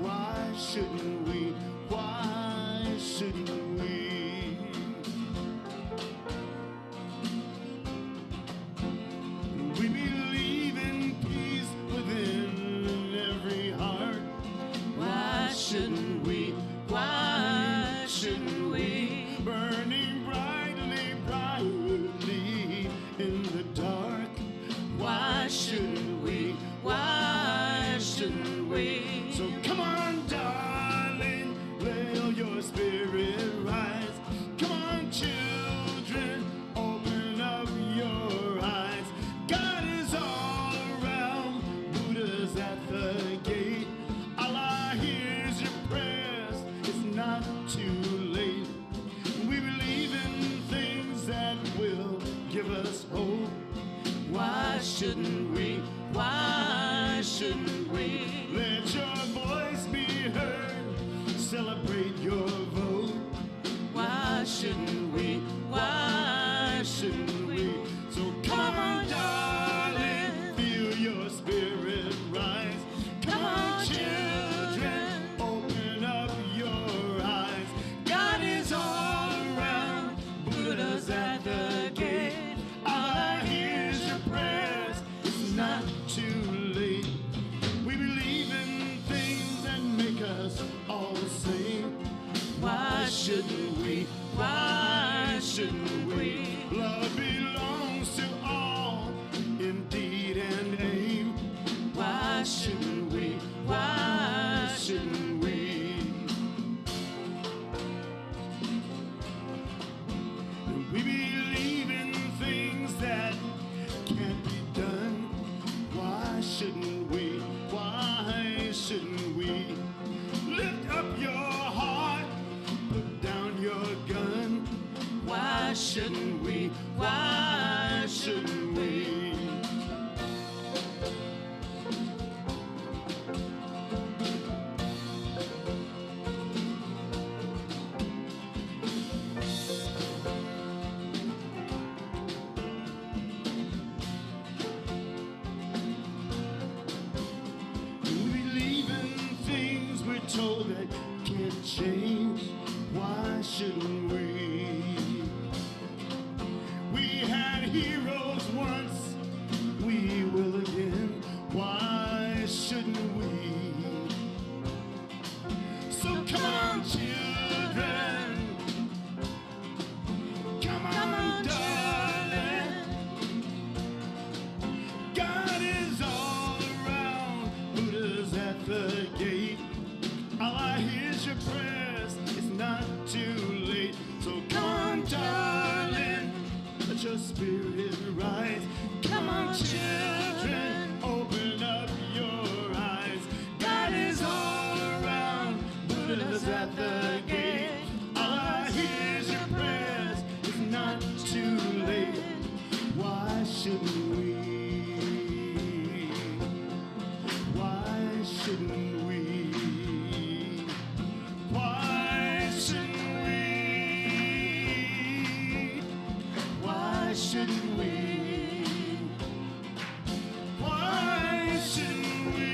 Speaker 2: Why shouldn't we? Why shouldn't we? We believe in peace within every heart. Why shouldn't we? Why shouldn't we? Burning brightly, brightly in the dark. Why shouldn't we? Why shouldn't we? So come on, darling, let your spirit rise. Come on, children, open up your eyes. God is all around, Buddha's at the gate. Allah hears your prayers Let your voice be heard. Celebrate your vote.
Speaker 1: Why shouldn't we? Why shouldn't we?
Speaker 2: So come on, darling, feel your spirit rise. Come on, children, open up your eyes. God is all around, Buddha's at the gate. All I hear is your prayers, it's not too late. We believe in things that make us all the same.
Speaker 1: Why shouldn't we? Why shouldn't we?
Speaker 2: Love belongs to all, in deed and aim.
Speaker 1: Why shouldn't we? Why shouldn't we?
Speaker 2: We believe in things that can't be done. Why shouldn't we? Why shouldn't we? Lift up your heart, put down your gun.
Speaker 1: Why shouldn't we? Why shouldn't we?
Speaker 2: We believe in things we're told that can't change. Why shouldn't we? We had heroes once, we will again. Why shouldn't we? So come on, children. Come on, darling. God is all around, Buddha's at the gate. All I hear is your prayers, it's not too late. So come on, darling, let your spirit rise. Come on, children, open up your eyes. God is all around, Buddha's at the gate. All I hear is your prayers, it's not too late. Why shouldn't we? Why shouldn't we? Why shouldn't we? Why shouldn't we? Why shouldn't we?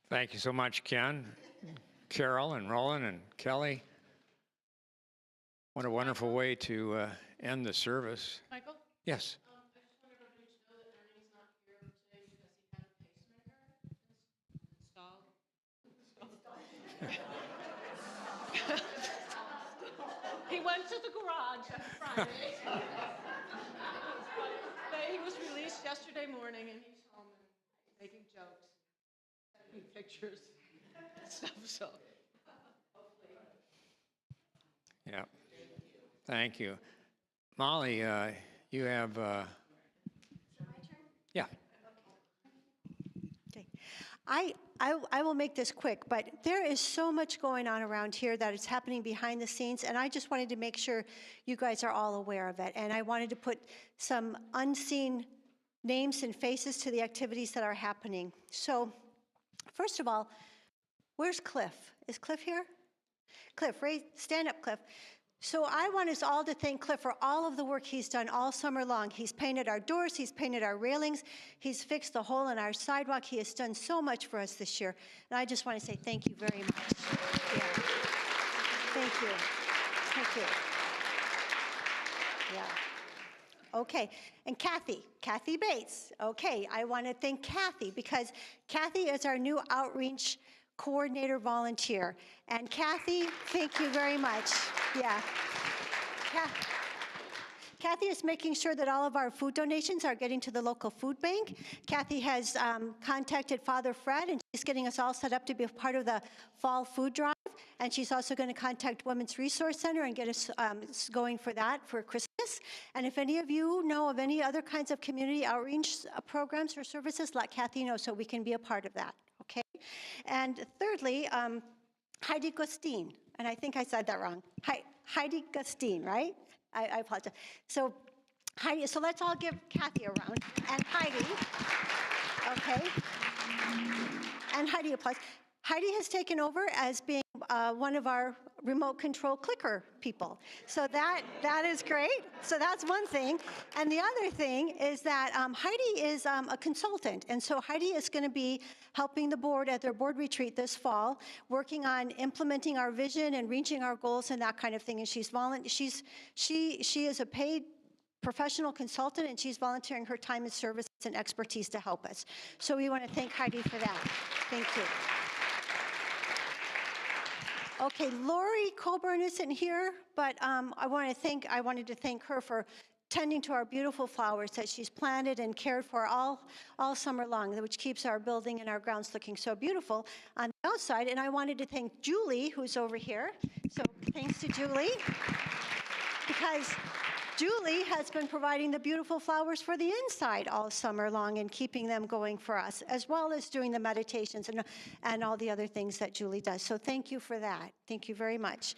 Speaker 3: Thank you so much, Ken, Carol, and Roland, and Kelly. What a wonderful way to end the service.
Speaker 1: Michael?
Speaker 3: Yes.
Speaker 1: I just want everybody to know that Ernie's not here today because he had a pacemaker installed. He went to the garage on Friday. But he was released yesterday morning and he's home and making jokes, sending me pictures and stuff, so.
Speaker 3: Yeah. Thank you. Molly, you have, yeah.
Speaker 6: Okay. I will make this quick, but there is so much going on around here that is happening behind the scenes, and I just wanted to make sure you guys are all aware of it. And I wanted to put some unseen names and faces to the activities that are happening. So, first of all, where's Cliff? Is Cliff here? Cliff, stand up, Cliff. So I want us all to thank Cliff for all of the work he's done all summer long. He's painted our doors, he's painted our railings, he's fixed the hole in our sidewalk. He has done so much for us this year. And I just want to say thank you very much. Yeah. Thank you. Thank you. Yeah. Okay, and Kathy Bates. Okay, I want to thank Kathy because Kathy is our new outreach coordinator volunteer. And Kathy, thank you very much. Yeah. Kathy is making sure that all of our food donations are getting to the local food bank. Kathy has contacted Father Fred, and she's getting us all set up to be a part of the fall food drive. And she's also going to contact Women's Resource Center and get us going for that for Christmas. And if any of you know of any other kinds of community outreach programs or services, let Kathy know so we can be a part of that, okay? And thirdly, Heidi Gustine, and I think I said that wrong. Heidi Gustine, right? I apologize. So Heidi, so let's all give Kathy a round. And Heidi, okay? And Heidi applause. Heidi has taken over as being one of our remote control clicker people. So that is great. So that's one thing. And the other thing is that Heidi is a consultant. And so Heidi is going to be helping the board at their board retreat this fall, working on implementing our vision and reaching our goals and that kind of thing. And she is a paid professional consultant, and she's volunteering her time and service and expertise to help us. So we want to thank Heidi for that. Thank you. Okay, Lori Colburn isn't here, but I wanted to thank her for tending to our beautiful flowers that she's planted and cared for all summer long, which keeps our building and our grounds looking so beautiful on the outside. And I wanted to thank Julie, who's over here. So thanks to Julie, because Julie has been providing the beautiful flowers for the inside all summer long and keeping them going for us, as well as doing the meditations and all the other things that Julie does. So thank you for that. Thank you very much.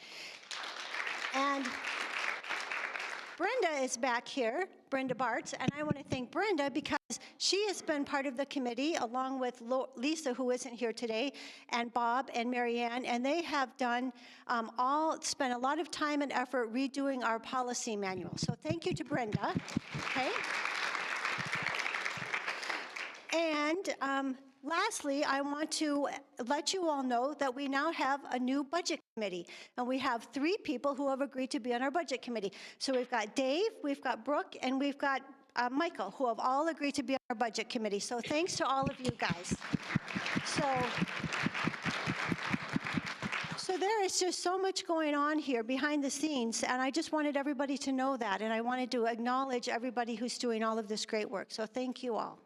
Speaker 6: And Brenda is back here, Brenda Bartz, and I want to thank Brenda because she has been part of the committee along with Lisa, who isn't here today, and Bob and Marianne, and they have done spent a lot of time and effort redoing our policy manual. So thank you to Brenda, okay? And lastly, I want to let you all know that we now have a new budget committee, and we have 3 people who have agreed to be on our budget committee. So we've got Dave, we've got Brooke, and we've got Michael, who have all agreed to be on our budget committee. So thanks to all of you guys. So there is just so much going on here behind the scenes, and I just wanted everybody to know that, and I wanted to acknowledge everybody who's doing all of this great work. So thank you all.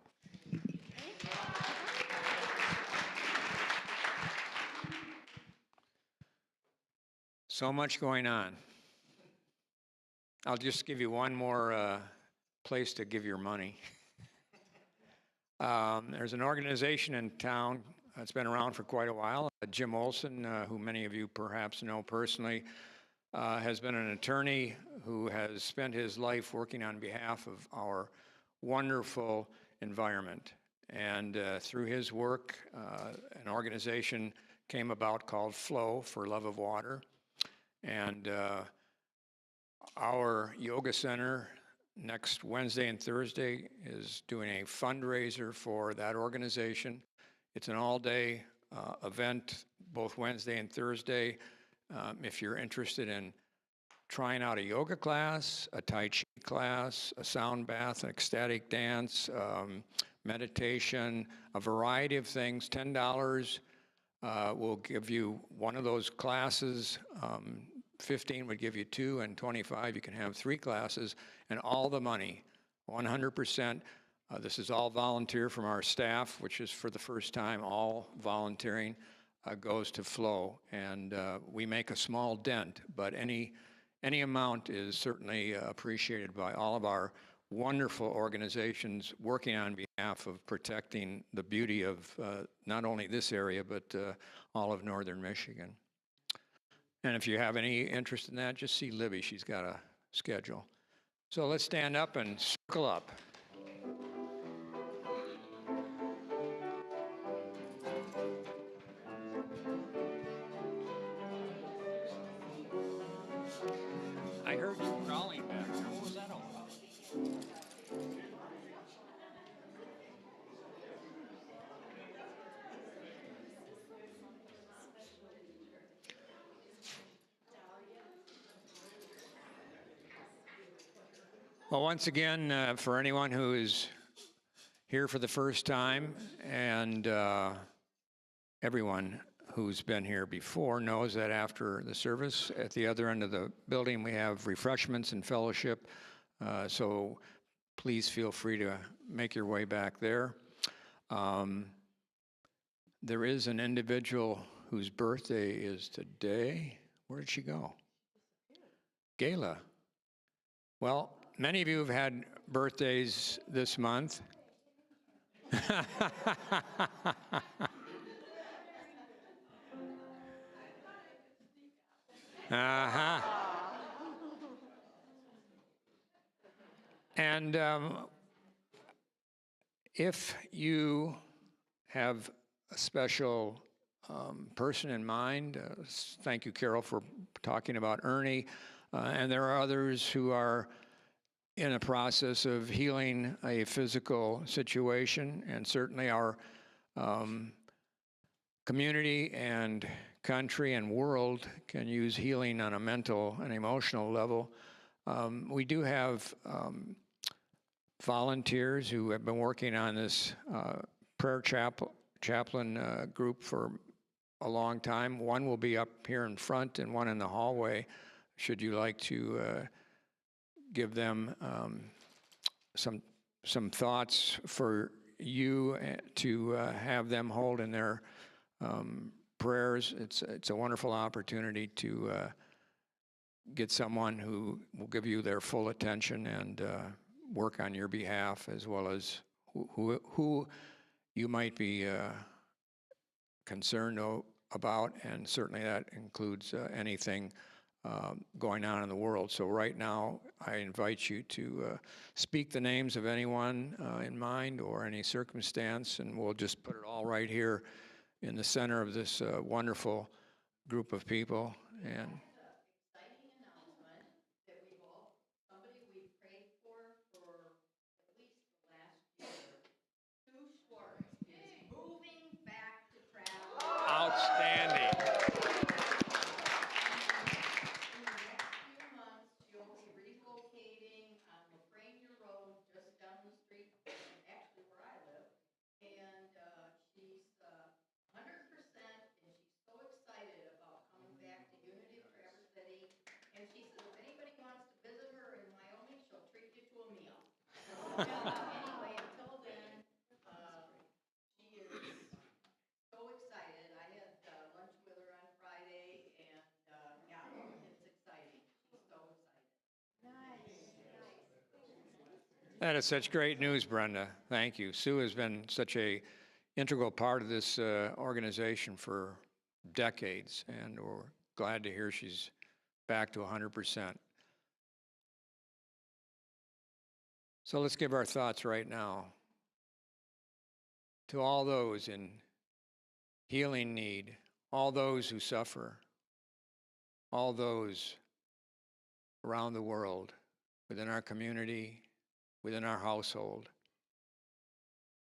Speaker 3: So much going on. I'll just give you one more place to give your money. There's an organization in town that's been around for quite a while. Jim Olson, who many of you perhaps know personally, has been an attorney who has spent his life working on behalf of our wonderful environment. And through his work, an organization came about called Flow for Love of Water. And our yoga center next Wednesday and Thursday is doing a fundraiser for that organization. It's an all-day event, both Wednesday and Thursday. If you're interested in trying out a yoga class, a Tai Chi class, a sound bath, an ecstatic dance, meditation, a variety of things, $10 will give you one of those classes. 15 would give you 2, and 25 you can have 3 classes, and all the money, 100%. This is all volunteer from our staff, which is for the first time all volunteering, goes to Flow, and we make a small dent, but any amount is certainly appreciated by all of our wonderful organizations working on behalf of protecting the beauty of not only this area, but all of northern Michigan. And if you have any interest in that, just see Libby. She's got a schedule. So let's stand up and circle up. I heard you crawling back there. What was that all about? Well, once again, for anyone who is here for the first time, and everyone who's been here before knows that after the service, at the other end of the building, we have refreshments and fellowship. So please feel free to make your way back there. There is an individual whose birthday is today. Where did she go? Gayla. Well, many of you have had birthdays this month. Uh-huh. And if you have a special person in mind, thank you, Carol, for talking about Ernie. And there are others who are in a process of healing a physical situation, and certainly our community and country and world can use healing on a mental and emotional level. We do have volunteers who have been working on this prayer chaplain group for a long time. One will be up here in front and one in the hallway. Should you like to give them some thoughts for you to have them hold in their prayers. It's a wonderful opportunity to get someone who will give you their full attention and work on your behalf, as well as who you might be concerned about, and certainly that includes anything going on in the world. So right now, I invite you to speak the names of anyone in mind or any circumstance, and we'll just put it all right here in the center of this wonderful group of people. And outstanding.
Speaker 7: In the next few months, she'll be relocating on Lafreniere Road, just down the street, actually where I live. And she's 100%, and she's so excited about coming back to Unity Traverse City. And she says, if anybody wants to visit her in Wyoming, she'll treat you to a meal. Anyway, until then, she is so excited. I had lunch with her on Friday, and yeah, it's exciting. She's so excited.
Speaker 3: That is such great news, Brenda. Thank you. Sue has been such a integral part of this organization for decades, and we're glad to hear she's back to 100%. So let's give our thoughts right now to all those in healing need, all those who suffer, all those around the world, within our community, within our household.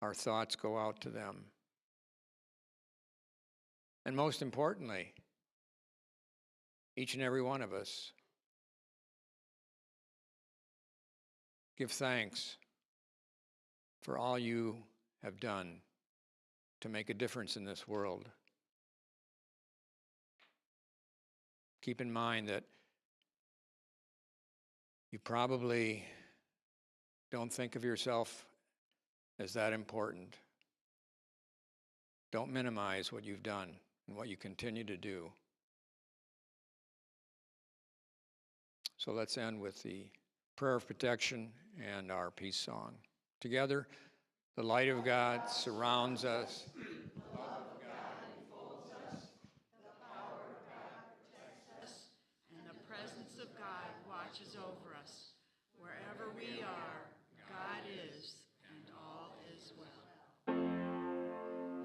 Speaker 3: Our thoughts go out to them. And most importantly, each and every one of us give thanks for all you have done to make a difference in this world. Keep in mind that you probably don't think of yourself as that important. Don't minimize what you've done and what you continue to do. So let's end with the prayer of protection and our peace song. Together, the light of God surrounds us. The love of God enfolds us. The power of God protects us.
Speaker 8: And the presence of God watches over us. Wherever we are, God is, and all is well.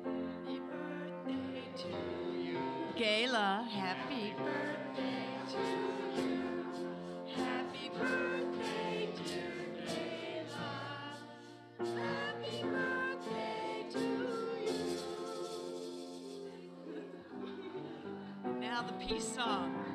Speaker 8: Happy birthday to you. Gayla, happy birthday to you. Happy birthday to Gayla. Happy birthday to you. Now the peace song.